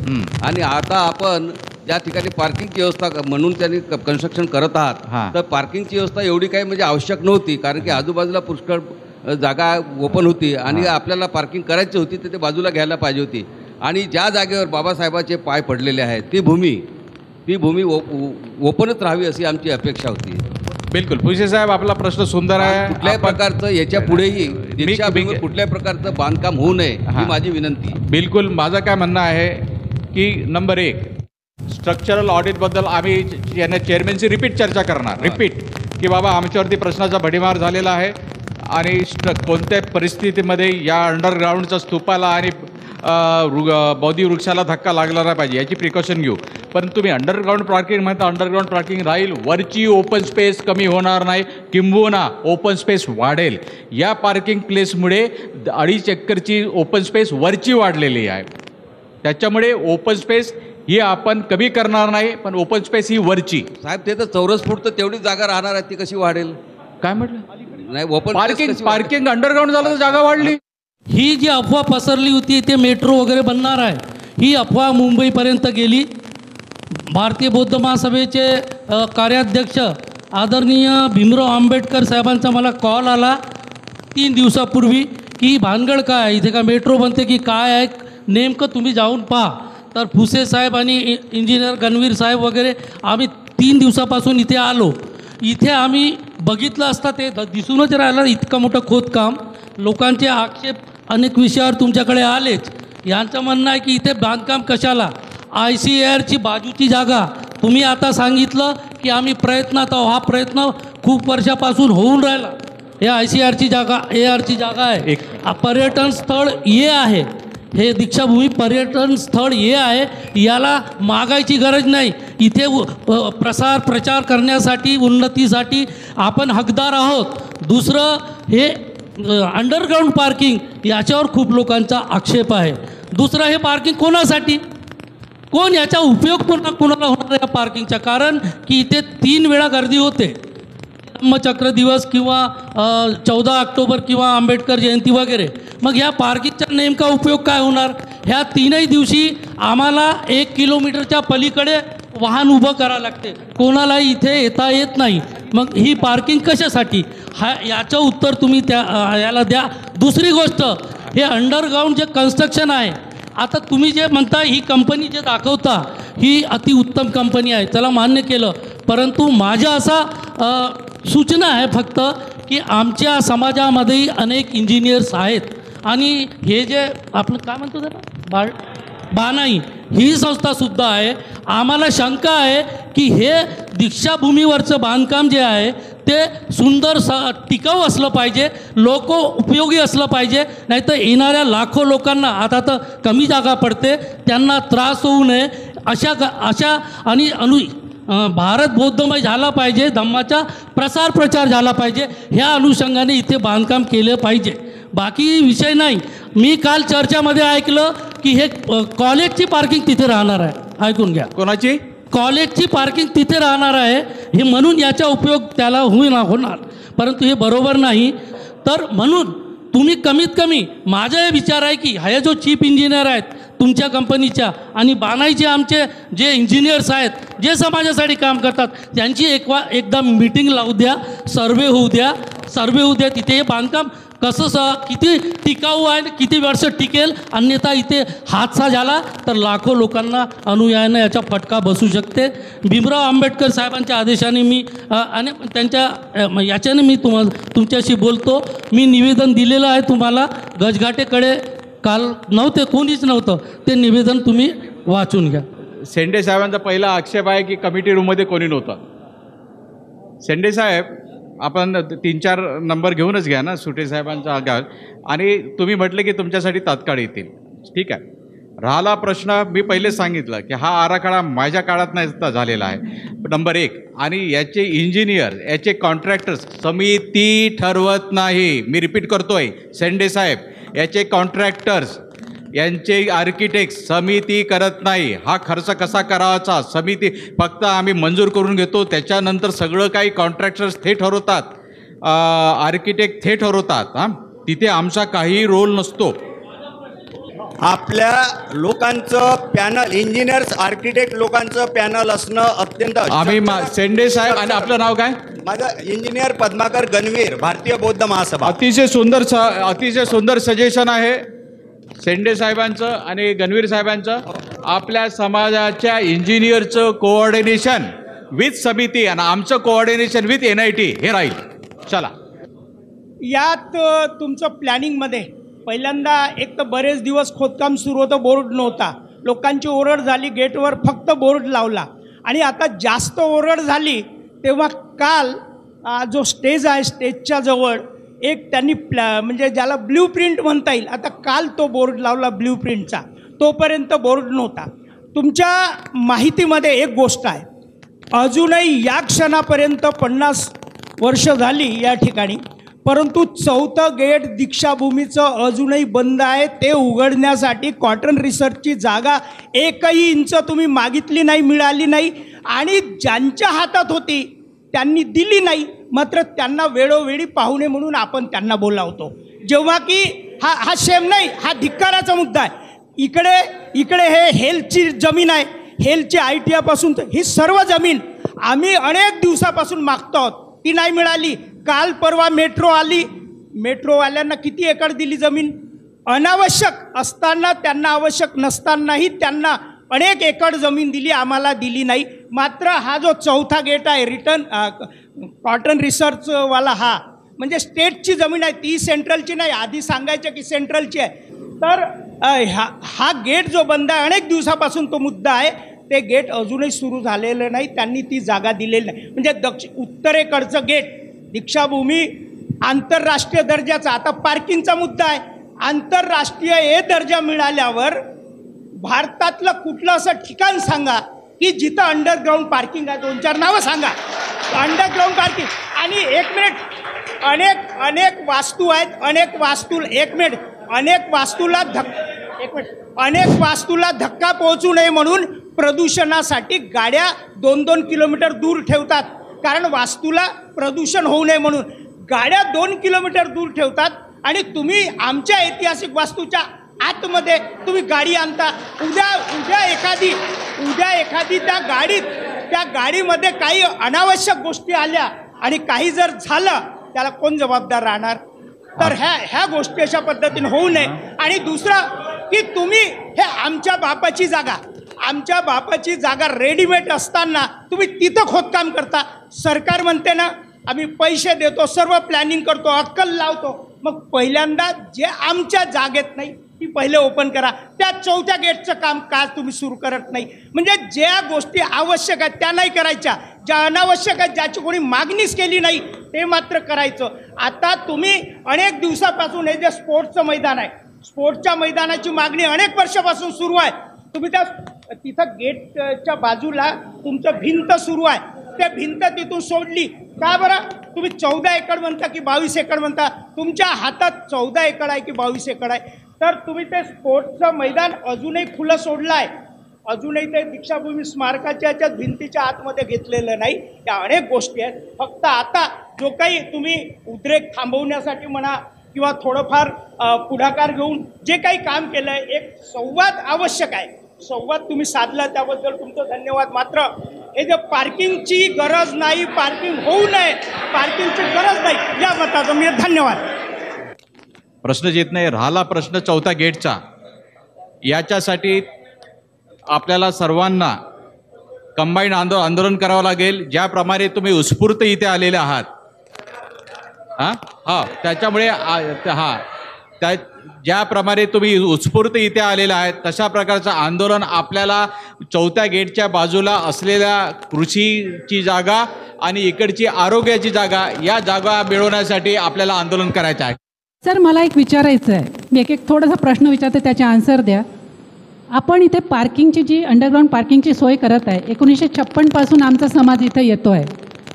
आणि आता आपण ज्या ठिकाणी पार्किंगची व्यवस्था म्हणून त्यांनी कन्स्ट्रक्शन करत आहात, तर पार्किंगची व्यवस्था एवढी काही म्हणजे आवश्यक नव्हती, कारण की आजूबाजूला पुष्कळ जागा ओपन होती आणि आपल्याला पार्किंग करायची होती तर ते बाजूला घ्यायला पाहिजे होती. आणि ज्या जागेवर बाबासाहेबाचे पाय पडलेले आहेत ती भूमी ओपनच राहावी अशी आमची अपेक्षा होती. बिलकुल. भुसे साहेब, आपला प्रश्न सुंदर आहे. कुठल्याही प्रकारचं याच्या पुढेही दीक्षाभूमीवर कुठल्याही प्रकारचं बांधकाम होऊ नये ही माझी विनंती. बिलकुल. माझं काय म्हणणं आहे की नंबर 1, स्ट्रक्चरल ऑडिटबद्दल आम्ही यांना चेअरमॅनशी रिपीट चर्चा करणार, रिपीट की बाबा आमच्यावरती प्रश्नाचा भडीमार झालेला आहे आणि कोणत्या परिस्थितीमध्ये या अंडरग्राऊंडच्या स्तूपाला आणि बौद्धी वृक्षाला धक्का लागला नाही पाहिजे याची प्रिकॉशन घेऊ. पण तुम्ही अंडरग्राऊंड पार्किंग म्हणता, अंडरग्राऊंड पार्किंग राहील, वरची ओपन स्पेस कमी होणार नाही, किंबहुना ओपन स्पेस वाढेल. या पार्किंग प्लेसमुळे 2.5 एकरची ओपन स्पेस वरची वाढलेली आहे. त्याच्यामुळे ओपन स्पेस ही आपण कमी करणार नाही, पण ओपन स्पेस ही वरची. साहेब, ते तर चौरस फूट तर तेवढीच जागा राहणार आहे, ती कशी वाढेल? काय म्हटलं? नाही, ओपन पार्किंग अंडरग्राऊंड झालं तर जागा वाढली. ही जी अफवा पसरली होती ते मेट्रो वगैरे बनणार आहे, ही अफवा मुंबईपर्यंत गेली. भारतीय बौद्ध महासभेचे कार्याध्यक्ष आदरणीय भीमराव आंबेडकर साहेबांचा मला कॉल आला 3 दिवसापूर्वी की भानगड काय, इथे का मेट्रो बनते की काय आहे, नेमकं तुम्ही जाऊन पहा. तर भुसे साहेब आणि इंजिनियर गणवीर साहेब वगैरे आम्ही 3 दिवसापासून इथे आलो. इथे आम्ही बघितलं असता ते दिसूनच राहिलं इतकं मोठं खोदकाम. लोकांचे आक्षेप अनेक विषयावर तुमच्याकडे आलेच. यांचं म्हणणं आहे की इथे बांधकाम कशाला, ICARची बाजूची जागा तुम्ही आता सांगितलं की आम्ही प्रयत्नात आहोत. हा प्रयत्न खूप वर्षापासून होऊन राहिला. हे ICARची जागा ARची जागा आहे. पर्यटन स्थळ हे आहे, हे दीक्षाभूमी पर्यटन स्थळ हे आहे. याला मागायची गरज नाही. इथे प्रचार करण्यासाठी, उन्नतीसाठी आपण हकदार आहोत. दुसरं, हे अंडरग्राऊंड पार्किंग याच्यावर खूप लोकांचा आक्षेप आहे. दुसरं, हे पार्किंग कोणासाठी, कोण याचा उपयोग कोणाला होणार या पार्किंगचा? कारण की इथे 3 वेळा गर्दी होते, धम्मचक्र दिवस किंवा 14 ऑक्टोबर किंवा आंबेडकर जयंती वगैरे. मग ह्या पार्किंगचा नेमका उपयोग काय होणार? ह्या 3ही दिवशी आम्हाला 1 किलोमीटरच्या पलीकडे वाहन उभं करावं लागते, कोणालाही इथे येता येत नाही. मग ही पार्किंग कशासाठी? याचं उत्तर तुम्ही याला द्या. दुसरी गोष्ट, हे अंडरग्राऊंड जे कन्स्ट्रक्शन आहे, आता तुम्ही जे म्हणता ही कंपनी जे दाखवता ही अतिउत्तम कंपनी आहे, त्याला मान्य केलं. परंतु माझ्या असा सूचना आहे फक्त की आमच्या समाजामध्येही अनेक इंजिनियर्स आहेत आणि हे जे आपलं काय म्हणतो त्याला बानाई ही संस्थासुद्धा आहे. आम्हाला शंका आहे की हे दीक्षाभूमीवरचं बांधकाम जे आहे ते सुंदर टिकाऊ असलं पाहिजे, लोक उपयोगी असलं पाहिजे. नाहीतर येणाऱ्या लाखो लोकांना, आता तर कमी जागा पडते, त्यांना त्रास होऊ नये अशा आणि भारत बौद्धमय झाला पाहिजे, धम्माचा प्रचार झाला पाहिजे, ह्या अनुषंगाने इथे बांधकाम केलं पाहिजे. बाकी विषय नाही. मी काल चर्चामध्ये ऐकलं की हे कॉलेजची पार्किंग तिथे राहणार आहे. ऐकून घ्या. कोणाची? कॉलेजची पार्किंग तिथे राहणार आहे. हे म्हणून याचा उपयोग त्याला होणार, परंतु हे बरोबर नाही. तर म्हणून तुम्ही कमीत कमी, माझा हे विचार आहे की हे जो चीफ इंजिनियर आहेत तुमच्या कंपनीच्या आणि बानाईचे आमचे जे इंजिनियर्स आहेत, जे समाजासाठी काम करतात, त्यांची एकदा मीटिंग लावू द्या, सर्वे होऊ द्या. तिथे हे बांधकाम कसं किती टिकाऊ आहे, किती वर्ष टिकेल. अन्यथा इथे हादसा झाला तर लाखो लोकांना अनुयायांना याचा फटका बसू शकते. भीमराव आंबेडकर साहेबांच्या आदेशाने मी आणि त्यांच्या याच्याने मी तुमच्याशी बोलतो. मी निवेदन दिलेलं आहे तुम्हाला. गजघाटेकडे काल नव्हते, कोणीच नव्हतं. ते निवेदन तुम्ही वाचून घ्या. शेंडे साहेबांचा पहिला आक्षेप आहे की कमिटी रूममध्ये कोणी नव्हतं. शेंडे साहेब, आपण 3-4 नंबर घेऊनच घ्या ना सुटे साहेबांचा घ्या. आणि तुम्ही म्हटले की तुमच्यासाठी तात्काळ येतील, ठीक आहे. राहिला प्रश्न, मी पहिलेच सांगितलं की हा आराखडा माझ्या काळात नाही झालेला आहे, नंबर 1. आणि याचे इंजिनियर, याचे कॉन्ट्रॅक्टर्स समिती ठरवत नाही. मी रिपीट करतोय, शेंडे साहेब, याचे कॉन्ट्रॅक्टर्स यांचे आर्किटेक्ट समिती करत नाही. हा खर्च कसा करावाचा समिती फक्त आम्ही मंजूर करून घेतो, त्याच्यानंतर सगळं काही कॉन्ट्रॅक्टर्स ते ठरवतात, आर्किटेक्ट ते ठरवतात. हां, तिथे आमचा काही रोल नसतो. आपल्या लोकांचं पॅनल, इंजिनियर्स आर्किटेक्ट लोकांचं पॅनल असणं अत्यंत आम्ही शेंडे साहेब, आणि आपलं नाव काय? माझं इंजिनियर पद्माकर गणवीर, भारतीय बौद्ध महासभा. अतिशय सुंदर सजेशन आहे शेंडे साहेबांचं आणि गणवीर साहेबांचं. आपल्या समाजाच्या इंजिनियरचं कोऑर्डिनेशन विथ समिती आणि आमचं कोऑर्डिनेशन विथ NIT हे राहील. चला, यात तुमचं प्लॅनिंगमध्ये पहिल्यांदा एक तर बरेच दिवस खोदकाम सुरू होतं, बोर्ड नव्हता, लोकांची ओरड झाली, गेटवर फक्त बोर्ड लावला. आणि आता जास्त ओरड झाली तेव्हा काल जो स्टेज आहे स्टेजच्या जवळ एक त्यांनी म्हणजे ज्याला ब्ल्यू प्रिंट म्हणता येईल, आता काल तो बोर्ड लावला ब्ल्यू प्रिंटचा, तोपर्यंत बोर्ड नव्हता. तुमच्या माहितीमध्ये एक गोष्ट आहे, अजूनही या क्षणापर्यंत 50 वर्ष झाली या ठिकाणी, परंतु 4थं गेट दीक्षाभूमीचं अजूनही बंद आहे. ते उघडण्यासाठी कॉटन रिसर्चची जागा 1 इंच तुम्ही मागितली नाही, मिळाली नाही, आणि ज्यांच्या हातात होती त्यांनी दिली नाही. मात्र त्यांना वेळोवेळी पाहुणे म्हणून आपण त्यांना बोलावतो, जेव्हा की हा शेम नाही, हा धिक्काराचा मुद्दा आहे. इकडे हे हेल्थची जमीन आहे, हेल्थची ITI पासून ही सर्व जमीन आम्ही अनेक दिवसापासून मागतो आहोत, ती नाही मिळाली. काल परवा मेट्रो आली, मेट्रोवाल्यांना किती एकर दिली जमीन? अनावश्यक असताना त्यांना, आवश्यक नसतानाही त्यांना अनेक एकर जमीन दिली, आम्हाला दिली नाही. मात्र हा जो 4था गेट आहे रिटर्न कॉटन रिसर्चवाला, हा म्हणजे स्टेटची जमीन आहे, ती सेंट्रलची नाही. आधी सांगायचं की सेंट्रलची आहे. तर हा गेट जो बंद आहे अनेक दिवसापासून तो मुद्दा आहे, ते गेट अजूनही सुरू झालेलं नाही, त्यांनी ती जागा दिलेली नाही. म्हणजे उत्तरेकडचं गेट दीक्षाभूमी आंतरराष्ट्रीय दर्जाचा, आता पार्किंगचा मुद्दा आहे, आंतरराष्ट्रीय A दर्जा मिळाल्यावर भारतातलं कुठलं असं ठिकाण सांगा की जिथं अंडरग्राऊंड पार्किंग आहे? 2-4 नावं सांगा. Underground parking. आणि 1 मिनिट, अनेक वास्तू आहेत, अनेक वास्तूला धक्का पोहोचू नये म्हणून प्रदूषणासाठी गाड्या 2-2 किलोमीटर दूर ठेवतात, कारण वास्तूला प्रदूषण होऊ नये म्हणून गाड्या 2 किलोमीटर दूर ठेवतात. आणि तुम्ही आमच्या ऐतिहासिक वास्तूच्या आतमध्ये तुम्ही गाडी आणता. उद्या एखादी त्या गाडीमध्ये काही अनावश्यक गोष्टी आल्या आणि काही जर झालं, त्याला कोण जबाबदार राहणार? तर ह्या गोष्टी अशा पद्धतीने होऊ नये. आणि दुसरं की तुम्ही हे आमच्या बापाची जागा रेडीमेड असताना तुम्ही तिथं खोदकाम करता. सरकार म्हणते ना आम्ही पैसे देतो, सर्व प्लॅनिंग करतो, अक्कल लावतो, मग पहिल्यांदा जे आमच्या जागेत नाही ती पहिले ओपन करा. त्या 4थ्या गेटचं काम का तुम्ही सुरू करत नाही? म्हणजे ज्या गोष्टी आवश्यक आहेत त्या नाही करायच्या, ज्या अनावश्यक आहेत, ज्याची कोणी मागणीच केली नाही ते मात्र करायचं. आता तुम्ही अनेक दिवसापासून हे जे स्पोर्ट्सचं मैदान आहे, स्पोर्ट्सच्या मैदानाची मागणी अनेक वर्षापासून सुरू आहे. तुम्ही तिथं गेटच्या बाजूला तुमचं भिंत सुरू आहे, त्या भिंत तिथून सोडली का बरं? तुम्ही 14 एकर म्हणता की 22 एकर म्हणता? तुमच्या हातात 14 एकर आहे की 22 एकर आहे? तर तुम्ही ते स्पोर्ट्सचं मैदान अजूनही खुलं सोडलं आहे, अजूनही ते दीक्षाभूमी स्मारकाच्या याच्यात भिंतीच्या आतमध्ये घेतलेलं नाही. त्या अनेक गोष्टी आहेत. फक्त आता जो काही तुम्ही उद्रेक थांबवण्यासाठी म्हणा किंवा थोडंफार पुढाकार घेऊन जे काही काम केलं आहे, एक संवाद आवश्यक आहे, संवाद तुम्ही साधला, त्याबद्दल तुमचं धन्यवाद. मात्र हे जे पार्किंगची गरज नाही, पार्किंग होऊ नये, पार्किंगची गरज नाही, या मताचा मी धन्यवाद. प्रश्नच येत नाही. राहिला प्रश्न 4थ्या गेटचा, याच्यासाठी आपल्याला सर्वांना कंबाईन आंदोलन करावं लागेल. ज्याप्रमाणे तुम्ही उत्स्फूर्त इथे आलेले आहात, त्याच्यामुळे ज्याप्रमाणे तुम्ही उत्स्फूर्त इथे आलेले आहेत, तशा प्रकारचं आंदोलन आपल्याला 4थ्या गेटच्या बाजूला असलेल्या कृषीची जागा आणि इकडची आरोग्याची जागा, या जागा मिळवण्यासाठी आपल्याला आंदोलन करायचं आहे. सर, मला एक विचारायचं आहे, मी एक थोडासा प्रश्न विचारते, त्याचे आन्सर द्या. आपण इथे पार्किंगची जी अंडरग्राऊंड पार्किंगची सोय करत आहे, 1956 पासून आमचा समाज इथे येतो आहे,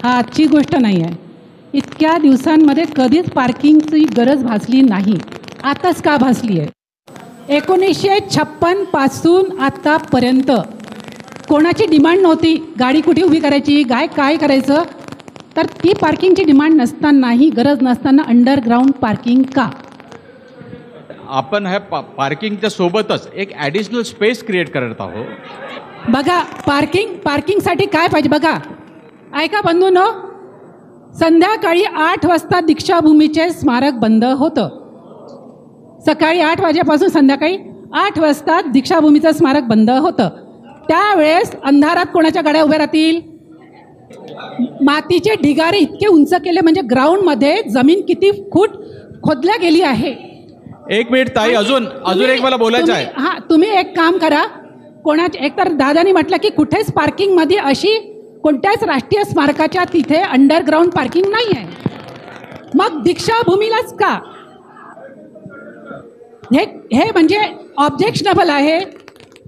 हा आजची गोष्ट नाही आहे. इतक्या दिवसांमध्ये कधीच पार्किंगची गरज भासली नाही, आताच का भासली आहे? 1956 पासून आतापर्यंत कोणाची डिमांड नव्हती गाडी कुठे उभी करायची, काय करायचं, तर ती पार्किंगची डिमांड नसतानाही, गरज नसताना अंडरग्राऊंड पार्किंग का? आपण ह्या पार्किंगच्या सोबतच एक ॲडिशनल स्पेस क्रिएट करत आहोत. बघा, पार्किंगसाठी काय पाहिजे बघा. ऐका बंधूंनो, संध्याकाळी 8 वाजता दीक्षाभूमीचे स्मारक बंद होतं. सकाळी 8 वाजेपासून संध्याकाळी 8 वाजता दीक्षाभूमीचं स्मारक बंद होतं. त्यावेळेस अंधारात कोणाच्या गाड्या उभ्या राहतील? मातीचे ढिगारे इतके उंच केले, म्हणजे ग्राउंडमध्ये जमीन किती फूट खोदल्या गेली आहे. एक मिनिट ताई, अजून एक मला बोलायचं आहे. हां, तुम्ही एक काम करा. एकतर दादानी म्हटलं की कुठेच पार्किंगमध्ये अशी कोणत्याच राष्ट्रीय स्मारकाच्या तिथे अंडरग्राऊंड पार्किंग नाही आहे. मग दीक्षाभूमीलाच का? हे म्हणजे ऑब्जेक्शनेबल आहे.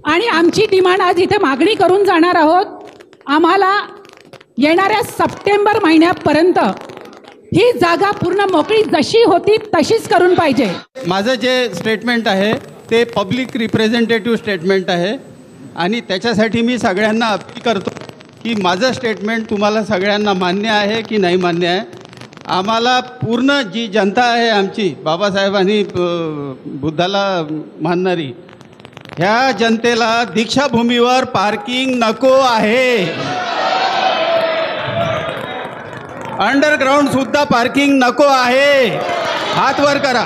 आणि आमची डिमांड आज इथे मागणी करून जाणार आहोत. आम्हाला येणाऱ्या सप्टेंबर महिन्यापर्यंत ही जागा पूर्ण मोकळी जशी होती तशीच करून पाहिजे. माझं जे स्टेटमेंट आहे ते पब्लिक रिप्रेझेंटेटिव्ह स्टेटमेंट आहे आणि त्याच्यासाठी मी सगळ्यांना अपील करतो की माझं स्टेटमेंट तुम्हाला सगळ्यांना मान्य आहे की नाही मान्य आहे. आम्हाला पूर्ण जी जनता आहे आमची, बाबासाहेबांनी बुद्धाला मानणारी, ह्या जनतेला दीक्षाभूमीवर पार्किंग नको आहे. अंडरग्राऊंड सुद्धा पार्किंग नको आहे. हात वर करा.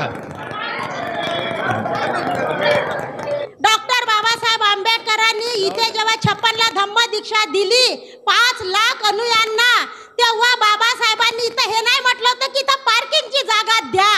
डॉक्टर बाबासाहेब आंबेडकरांनी इथे जेव्हा 56ला धम्म दीक्षा दिली 5 लाख अनुयायांना, तेव्हा बाबासाहेबांनी इथं हे नाही म्हटलं होतं की इथं पार्किंगची जागा द्या.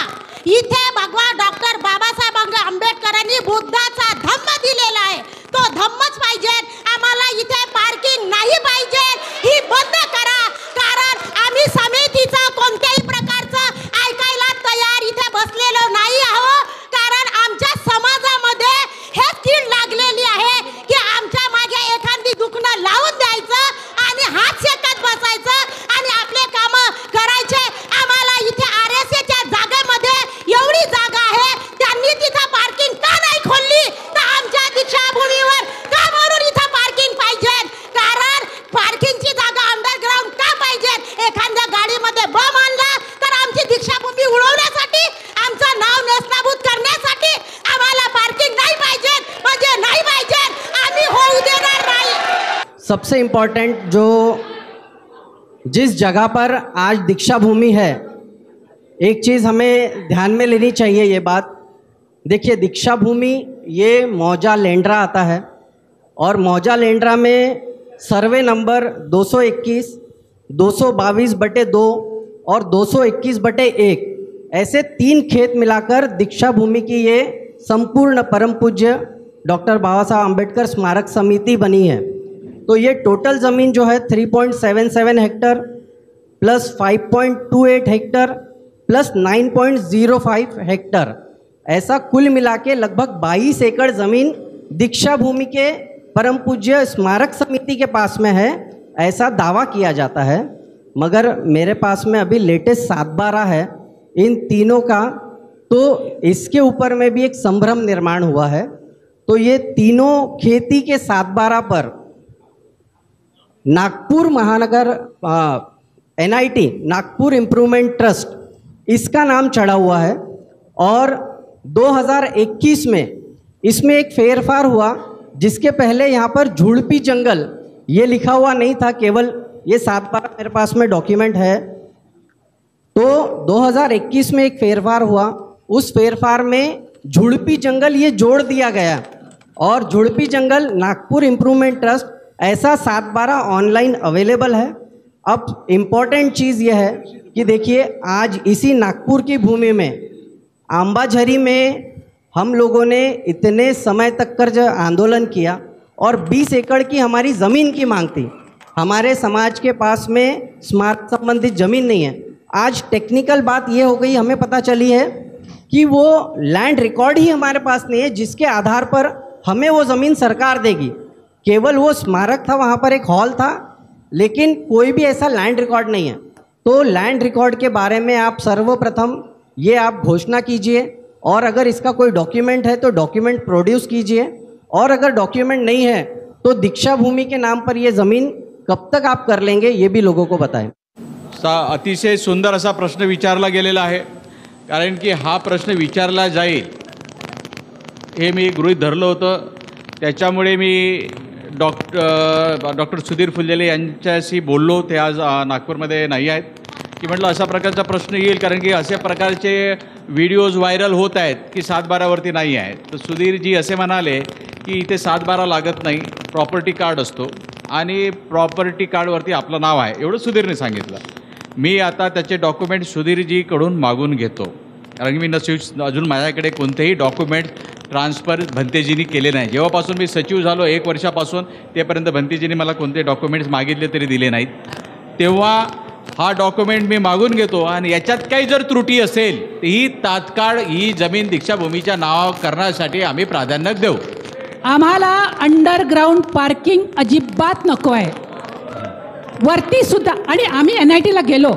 इथे भगवान डॉक्टर बाबासाहेब आंबेडकरांनी बुद्धाचा धम्म दिलेला आहे, तो धम्मच पाहिजे. आम्हाला इथे पार्किंग नाही पाहिजे, ही बंद करा. कारण आम्ही समितीचा कोणत्याही प्रकारचं ऐकायला तयार इथे बसलेलो नाही आहोत. कारण आमच्या समाजामध्ये हे कीड लागलेली आहे की आमच्या मागे एखादी दुखणं लावून द्यायचं आणि हात शेकत बसायचं आणि आपले कामं करायचे. आम्हाला इथे RSAच्या जागेमध्ये एवढी जागा आहे, त्यांनी तिथं पार्किंग का नाही खोलली? तर आमच्या दीक्षाभूमीवर का म्हणून इथं पार्किंग पाहिजे? कारण पार्किंगची जागा अंडरग्राऊंड का पाहिजे? एखाद्या गाडीमध्ये बम आणला तर आमची दीक्षाभूमी उडवण्यासाठी, आमचं नाव नेस्तनाबूत करण्यासाठी आम्हाला पार्किंग नाही पाहिजे, म्हणजे नाही पाहिजे. आम्ही होऊ देणार नाही. सबसे इम्पोर्टेंट जो जिस जगह पर आज दीक्षाभूमि है, एक चीज़ हमें ध्यान में लेनी चाहिए. ये बात देखिए, दीक्षाभूमि ये मौजा लेंड्रा आता है और मौजा लेंड्रा में सर्वे नंबर 221, 222/2 और 221/1 ऐसे 3 खेत मिलाकर दीक्षाभूमि की ये संपूर्ण परम पूज्य डॉक्टर बाबा साहब आम्बेडकर स्मारक समिति बनी है. तो ये टोटल ज़मीन जो है 3.77 hectare plus 5.28 hectare plus 9.05 hectare, ऐसा कुल मिला के लगभग 22 एकड़ ज़मीन दीक्षाभूमि के परम पूज्य स्मारक समिति के पास में है, ऐसा दावा किया जाता है. मगर मेरे पास में अभी लेटेस्ट 7/12 है इन तीनों का, तो इसके ऊपर में भी एक संभ्रम निर्माण हुआ है. तो ये तीनों खेती के 7/12 पर नागपुर महानगर NIT नागपुर इम्प्रूवमेंट ट्रस्ट इसका नाम चढ़ा हुआ है. और 2021 में इसमें एक फेरफार हुआ, जिसके पहले यहाँ पर झुड़पी जंगल ये लिखा हुआ नहीं था, केवल ये 7/12 मेरे पास में डॉक्यूमेंट है. तो 2021 में एक फेरफार हुआ, उस फेरफार में झुड़पी जंगल ये जोड़ दिया गया और झुड़पी जंगल नागपुर इम्प्रूवमेंट ट्रस्ट ऐसा 7/12 ऑनलाइन अवेलेबल है. अब इम्पॉर्टेंट चीज़ यह है कि देखिए, आज इसी नागपुर की भूमि में आंबाझरी में हम लोगों ने इतने समय तक कर जो आंदोलन किया और 20 एकड़ की हमारी ज़मीन की मांग थी. हमारे समाज के पास में स्मारक संबंधित ज़मीन नहीं है. आज टेक्निकल बात ये हो गई, हमें पता चली है कि वो लैंड रिकॉर्ड ही हमारे पास नहीं है, जिसके आधार पर हमें वो ज़मीन सरकार देगी. केवल वो स्मारक था, वहाँ पर एक हॉल था, लेकिन कोई भी ऐसा लैंड रिकॉर्ड नहीं है. तो लैंड रिकॉर्ड के बारे में आप सर्वप्रथम ये आप घोषणा कीजिए और अगर इसका कोई डॉक्यूमेंट है तो डॉक्यूमेंट प्रोड्यूस कीजिए, और अगर डॉक्यूमेंट नहीं है तो दीक्षा भूमि के नाम पर ये ज़मीन कब तक आप कर लेंगे, ये भी लोगों को बताएं। अतिशय सुंदर असा प्रश्न विचारला गेलेला आहे, कारण की हा प्रश्न विचारला जाईल हे मी गृहीत धरलं होतं. त्याच्यामुळे मी डॉक्टर सुधीर फुलझेले यांच्याशी बोललो. ते आज नागपूरमध्ये नाही आहेत, की म्हटलं अशा प्रकारचा प्रश्न येईल, कारण की अशा प्रकारचे व्हिडिओज व्हायरल होत आहेत की 7/12वरती नाही आहेत. तर सुधीरजी असे म्हणाले की इथे 7/12 लागत नाही, प्रॉपर्टी कार्ड असतो आणि प्रॉपर्टी कार्डवरती आपलं नाव आहे, एवढं सुधीरने सांगितलं. मी आता त्याचे डॉक्युमेंट सुधीरजीकडून मागून घेतो, कारण की मी अजून माझ्याकडे कोणतेही डॉक्युमेंट ट्रान्सफर भंतेजींनी केले नाही. जेव्हापासून मी सचिव झालो 1 वर्षापासून तेपर्यंत भंतेजींनी मला कोणते डॉक्युमेंट्स मागितले तरी दिले नाहीत. तेव्हा हा डॉक्युमेंट मी मागून घेतो आणि याच्यात काही जर त्रुटी असेल तर ही तात्काळ ही जमीन दीक्षाभूमीच्या नाव करण्यासाठी आम्ही प्राधान्य देऊ. आम्हाला अंडरग्राऊंड पार्किंग अजिबात नको आहे, वरती सुद्धा. आणि आम्ही NITला गेलो,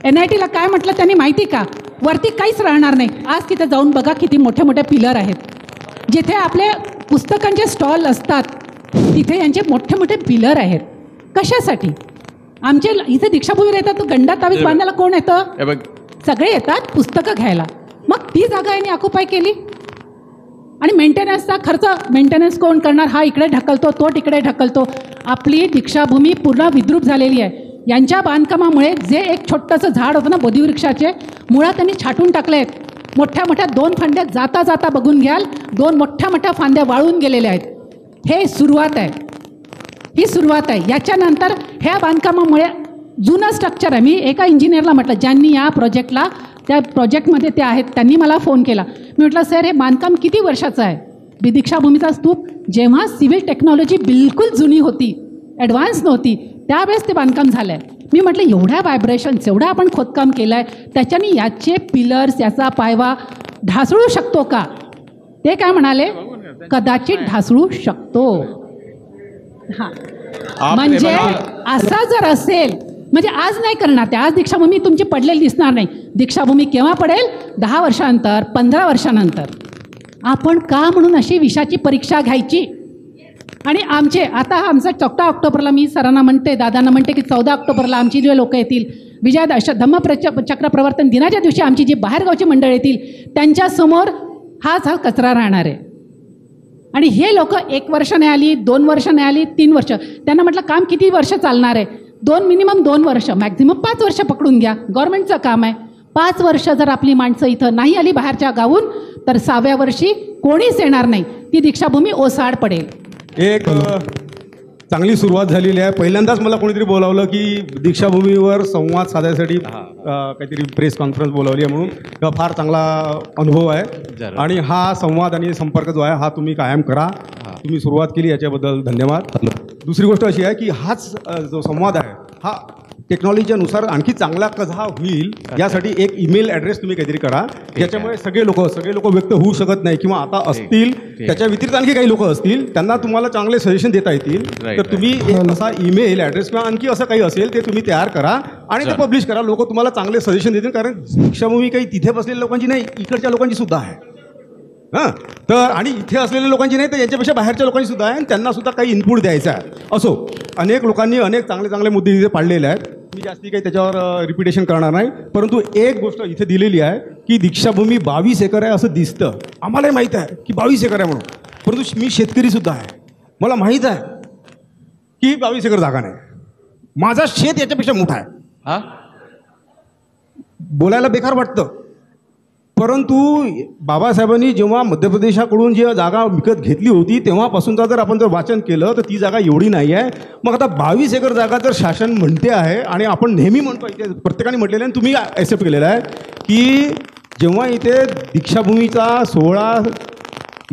NITला काय म्हटलं त्यांनी माहिती का, वरती काहीच राहणार नाही. आज तिथे जाऊन बघा किती मोठे मोठे पिलर आहेत. जिथे आपले पुस्तकांचे स्टॉल असतात तिथे यांचे मोठे मोठे पिलर आहेत. कशासाठी? आमचे इथे दीक्षाभूमीला येतात तो गंडा तावीज बांधायला कोण येतं? सगळे येतात पुस्तकं घ्यायला. मग ती जागा यांनी ऑक्युपाय केली. आणि मेंटेनन्सचा खर्च मेंटेनन्स कोण करणार? हा इकडे ढकलतो, तो तिकडे ढकलतो. आपली दीक्षाभूमी पूर्ण विद्रूप झालेली आहे. यांच्या बांधकामामुळे जे एक छोटंसं झाड होतं ना बोधिवृक्षाचे, मुळात त्यांनी छाटून टाकले आहेत. मोठ्या मोठ्या 2 फांद्या जाता जाता बघून घ्याल, 2 मोठ्या मोठ्या फांद्या वाळून गेलेल्या आहेत. हे सुरुवात आहे, ही सुरुवात आहे. याच्यानंतर ह्या बांधकामामुळे जुनं स्ट्रक्चर आहे. मी एका इंजिनियरला म्हटलं, ज्यांनी या प्रोजेक्टला त्या प्रोजेक्टमध्ये ते आहेत, त्यांनी मला फोन केला. मी म्हटलं सर हे बांधकाम किती वर्षाचं आहे? दीक्षाभूमीचा स्तूप जेव्हा सिव्हिल टेक्नॉलॉजी बिलकुल जुनी होती, ॲडव्हान्स नव्हती, त्यावेळेस ते बांधकाम झालं आहे. मी म्हटलं एवढ्या व्हायब्रेशन्स, एवढं आपण खोदकाम केलं आहे, त्याच्याने याचे पिलर्स, याचा पायवा ढासळू शकतो का? ते काय म्हणाले, कदाचित ढासळू शकतो. हां, म्हणजे असा जर असेल, म्हणजे आज नाही करणार ते, आज दीक्षाभूमी तुमची पडलेली दिसणार नाही. दीक्षाभूमी केव्हा पडेल? 10 वर्षानंतर, 15 वर्षानंतर. आपण का म्हणून अशी विषाची परीक्षा घ्यायची? आणि आमचे आता आमचं 14 ऑक्टोबरला मी सरांना म्हणते, दादांना म्हणते की 14 ऑक्टोबरला आमची जे लोक येतील, धम्मचक्र प्रवर्तन दिनाच्या दिवशी आमची जी बाहेरगावची मंडळ येतील त्यांच्यासमोर हाच हा कचरा राहणार आहे. आणि हे लोक 1 वर्ष नाही आली, 2 वर्ष नाही आली, 3 वर्ष. त्यांना म्हटलं काम किती वर्ष चालणार आहे? मिनिमम 2 वर्ष, मॅक्झिमम 5 वर्ष पकडून घ्या. गव्हर्नमेंटचं काम आहे. 5 वर्ष जर आपली माणसं इथं नाही आली बाहेरच्या गावून, तर 6व्या वर्षी कोणीच येणार नाही. ती दीक्षाभूमी ओसाड पडेल. एक चांगली सुरुवात झालेली आहे. पहिल्यांदाच मला कोणीतरी बोलावलं की दीक्षाभूमीवर संवाद साधण्यासाठी काहीतरी प्रेस कॉन्फरन्स बोलावली आहे, म्हणून फार चांगला अनुभव आहे. आणि हा संवाद आणि संपर्क जो आहे हा तुम्ही कायम करा. तुम्ही सुरुवात केली याच्याबद्दल धन्यवाद. दुसरी गोष्ट अशी आहे की हाच जो संवाद आहे हा टेक्नॉलॉजीनुसार आणखी चांगला कसा होईल यासाठी एक ईमेल ॲड्रेस तुम्ही काहीतरी करा, ज्याच्यामुळे सगळे लोक व्यक्त होऊ शकत नाही किंवा आता असतील, त्याच्या व्यतिरिक्त आणखी काही लोक असतील, त्यांना तुम्हाला चांगले सजेशन देता येतील. तर तुम्ही एक असा ईमेल ॲड्रेस किंवा आणखी असं काही असेल ते तुम्ही तयार करा आणि ते पब्लिश करा. लोक तुम्हाला चांगले सजेशन देतील, कारण दीक्षाभूमी काही तिथे बसलेल्या लोकांची नाही, इकडच्या लोकांची सुद्धा आहे. हां, तर आणि इथे असलेल्या लोकांची नाही, तर यांच्यापेक्षा बाहेरच्या लोकांची सुद्धा आहे, आणि त्यांना सुद्धा काही इनपुट द्यायचा आहे. असो, अनेक लोकांनी अनेक चांगले चांगले मुद्दे इथे पाडलेले आहेत. मी जास्ती काही त्याच्यावर रिपिटेशन करणार नाही. परंतु एक गोष्ट इथे दिलेली आहे की दीक्षाभूमी 22 एकर आहे असं दिसतं. आम्हालाही माहीत आहे की 22 एकर आहे म्हणून, परंतु मी शेतकरीसुद्धा आहे. मला माहीत आहे की 22 एकर जागा नाही. माझा शेत याच्यापेक्षा मोठा आहे. बोलायला बेकार वाटतं, परंतु बाबासाहेबांनी जेव्हा मध्य प्रदेशाकडून जी जागा विकत घेतली होती तेव्हापासूनचा जर आपण वाचन केलं तर ती जागा एवढी नाही आहे. मग आता 22 एकर जागा जर शासन म्हणते आहे आणि आपण नेहमी म्हणतो, इथे प्रत्येकाने म्हटलेलं आहे, तुम्ही ॲक्सेप्ट केलेलं आहे की जेव्हा इथे दीक्षाभूमीचा सोहळा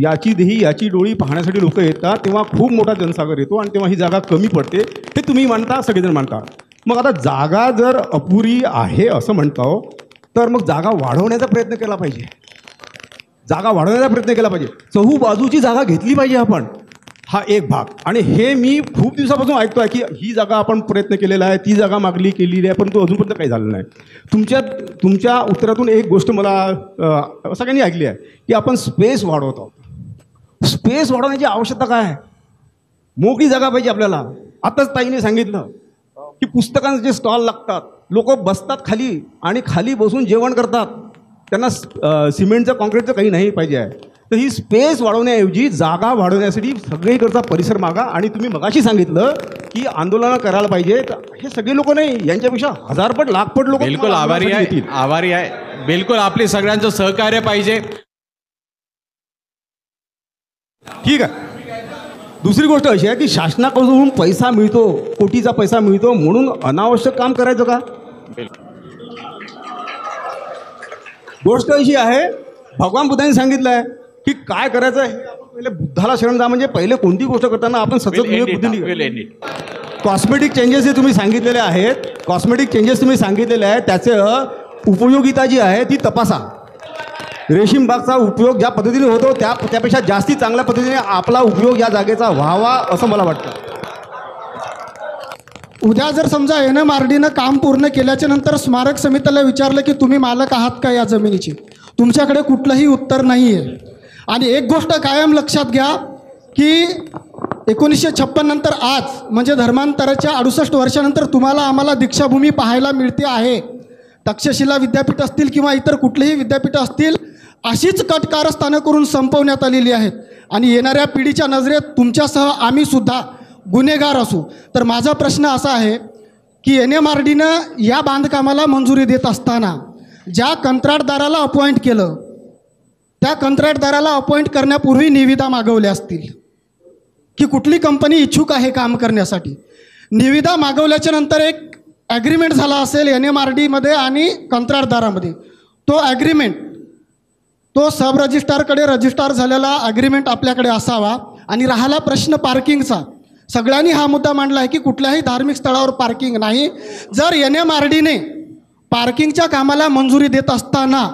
याची देही याची डोळी पाहण्यासाठी लोक येतात तेव्हा खूप मोठा जनसागर येतो आणि तेव्हा ही जागा कमी पडते. ते तुम्ही मानता, सगळेजण मानता. मग आता जागा जर अपुरी आहे असं म्हणतो तर मग जागा वाढवण्याचा प्रयत्न केला पाहिजे. जागा वाढवण्याचा प्रयत्न केला पाहिजे. चहूबाजूची जागा घेतली पाहिजे आपण. हा एक भाग. आणि हे मी खूप दिवसापासून ऐकतो आहे की ही जागा आपण प्रयत्न केलेला आहे, ती जागा मागली केलेली आहे, परंतु अजूनपर्यंत काही झालं नाही. तुमच्या उत्तरातून एक गोष्ट मला सगळ्यांनी ऐकली आहे की आपण स्पेस वाढवत आहोत. स्पेस वाढवण्याची आवश्यकता काय आहे? मोकळी जागा पाहिजे आपल्याला. आताच ताईने सांगितलं की पुस्तकांचे जे स्टॉल लागतात, लोक बसतात खाली आणि खाली बसून जेवण करतात. त्यांना सिमेंटचं कॉन्क्रीटचं काही नाही पाहिजे आहे. तर ही स्पेस वाढवण्याऐवजी जागा वाढवण्यासाठी सगळीकडचा परिसर मागा. आणि तुम्ही मगाशी सांगितलं की आंदोलनं करायला पाहिजे, तर हे सगळे लोक नाही, यांच्यापेक्षा हजारपट लाखपट लोक बिलकुल आभारी आहे. बिलकुल आपले सगळ्यांचं सहकार्य पाहिजे. ठीक आहे. दुसरी गोष्ट अशी आहे की शासनाकडून पैसा मिळतो, कोटीचा पैसा मिळतो, म्हणून अनावश्यक काम करायचं का? गोष्ट अशी आहे, भगवान बुद्धांनी सांगितलं आहे की काय करायचं आहे. पहिले बुद्धाला शरण जा. म्हणजे पहिले कोणती गोष्ट करताना आपण सतत कॉस्मेटिक चेंजेस जे तुम्ही सांगितलेले आहेत, कॉस्मेटिक चेंजेस तुम्ही सांगितलेले आहेत, त्याचं उपयोगिता जी आहे ती तपासा. रेशीम बागचा उपयोग ज्या पद्धतीने होतो त्यापेक्षा जास्ती चांगल्या पद्धतीने आपला उपयोग या जागेचा व्हावा असं मला वाटतं. उद्या जर समजा NMRDनं काम पूर्ण केल्याच्या नंतर स्मारक समितीला विचारलं की तुम्ही मालक आहात का या जमिनीची, तुमच्याकडे कुठलंही उत्तर नाही आहे. आणि एक गोष्ट कायम लक्षात घ्या की 1956 नंतर आज म्हणजे धर्मांतराच्या 68 वर्षानंतर तुम्हाला आम्हाला दीक्षाभूमी पाहायला मिळते आहे. तक्षशिला विद्यापीठ असतील किंवा इतर कुठलेही विद्यापीठ असतील, अशीच कट कारस्थानं करून संपवण्यात आलेली आहेत. आणि येणाऱ्या पिढीच्या नजरेत तुमच्यासह आम्ही सुद्धा गुन्हेगार असू. तर माझा प्रश्न असा आहे की NMRDनं या बांधकामाला मंजुरी देत असताना ज्या कंत्राटदाराला अपॉइंट केलं, त्या कंत्राटदाराला अपॉइंट करण्यापूर्वी निविदा मागवल्या असतील की कुठली कंपनी इच्छुक आहे काम करण्यासाठी. निविदा मागवल्याच्या नंतर एक ॲग्रीमेंट झाला असेल NMRDमध्ये आणि कंत्राटदारामध्ये. तो ॲग्रीमेंट तो सब रजिस्ट्रारकडे रजिस्ट्रार झालेला ॲग्रीमेंट आपल्याकडे असावा. आणि राहिला प्रश्न पार्किंगचा, सगळ्यांनी हा मुद्दा मांडला आहे की कुठल्याही धार्मिक स्थळावर पार्किंग नाही. जर NMRDने पार्किंगच्या कामाला मंजुरी देत असताना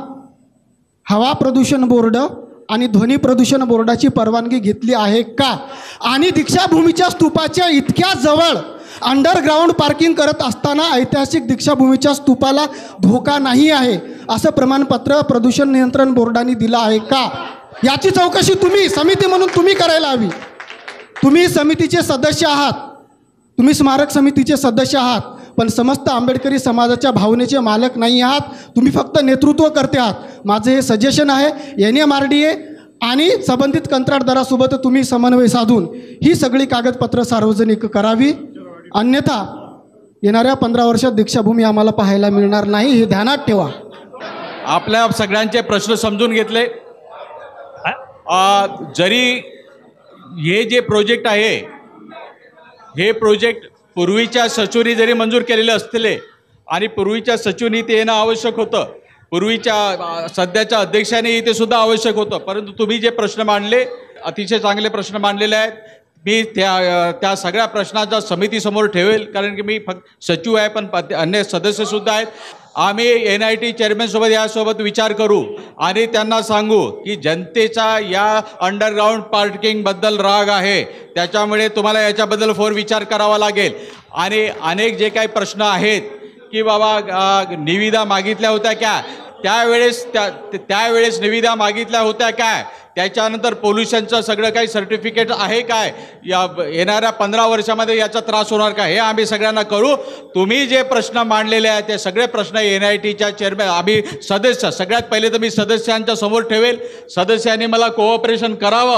हवा प्रदूषण बोर्ड आणि ध्वनी प्रदूषण बोर्डाची परवानगी घेतली आहे का? आणि दीक्षाभूमीच्या स्तूपाच्या इतक्या जवळ अंडरग्राऊंड पार्किंग करत असताना ऐतिहासिक दीक्षाभूमीच्या स्तूपाला धोका नाही आहे असं प्रमाणपत्र प्रदूषण नियंत्रण बोर्डाने दिलं आहे का? याची चौकशी तुम्ही समिती म्हणून तुम्ही करायला हवी. तुम्ही समितीचे सदस्य आहात, तुम्ही स्मारक समितीचे सदस्य आहात, पण समस्त आंबेडकरी समाजाच्या भावनेचे मालक नाही आहात. तुम्ही फक्त नेतृत्व करते आहात. माझं हे सजेशन आहे, NMRDA आणि संबंधित कंत्राटदारासोबत तुम्ही समन्वय साधून ही सगळी कागदपत्र सार्वजनिक करावी. अन्यथा येणाऱ्या 15 वर्षात दीक्षाभूमी आम्हाला पाहायला मिळणार नाही, हे ध्यानात ठेवा. आपल्या सगळ्यांचे प्रश्न समजून घेतले. जरी हे जे प्रोजेक्ट आहे, हे प्रोजेक्ट पूर्वीच्या सचिवांनी जरी मंजूर केलेले असले आणि पूर्वीच्या सचिवांनी ते येणं आवश्यक होतं, पूर्वीच्या सध्याच्या अध्यक्षांनी ते सुद्धा आवश्यक होतं, परंतु तुम्ही जे प्रश्न मांडले अतिशय चांगले प्रश्न मांडलेले आहेत. मी त्या सगळ्या प्रश्नाचा समितीसमोर ठेवेल, कारण की मी फक्त सचिव आहे पण अन्य सदस्यसुद्धा आहेत. आम्ही NIT चेअरमॅनसोबत यासोबत विचार करू आणि त्यांना सांगू की जनतेचा या अंडरग्राऊंड पार्किंगबद्दल राग आहे, त्याच्यामुळे तुम्हाला याच्याबद्दल विचार करावा लागेल. आणि अनेक जे काही प्रश्न आहेत की बाबा निविदा मागितल्या होत्या का, त्यावेळेस निविदा मागितल्या होत्या काय, त्याच्यानंतर पोल्युशनचं सगळं काही सर्टिफिकेट आहे काय, या येणाऱ्या 15 वर्षामध्ये याचा त्रास होणार का, हे आम्ही सगळ्यांना करू. तुम्ही जे प्रश्न मांडलेले आहेत ते सगळे प्रश्न NITच्या चेअरमॅन आम्ही सदस्य, सगळ्यात पहिले तर मी सदस्यांच्या समोर ठेवेल. सदस्यांनी मला कोऑपरेशन करावं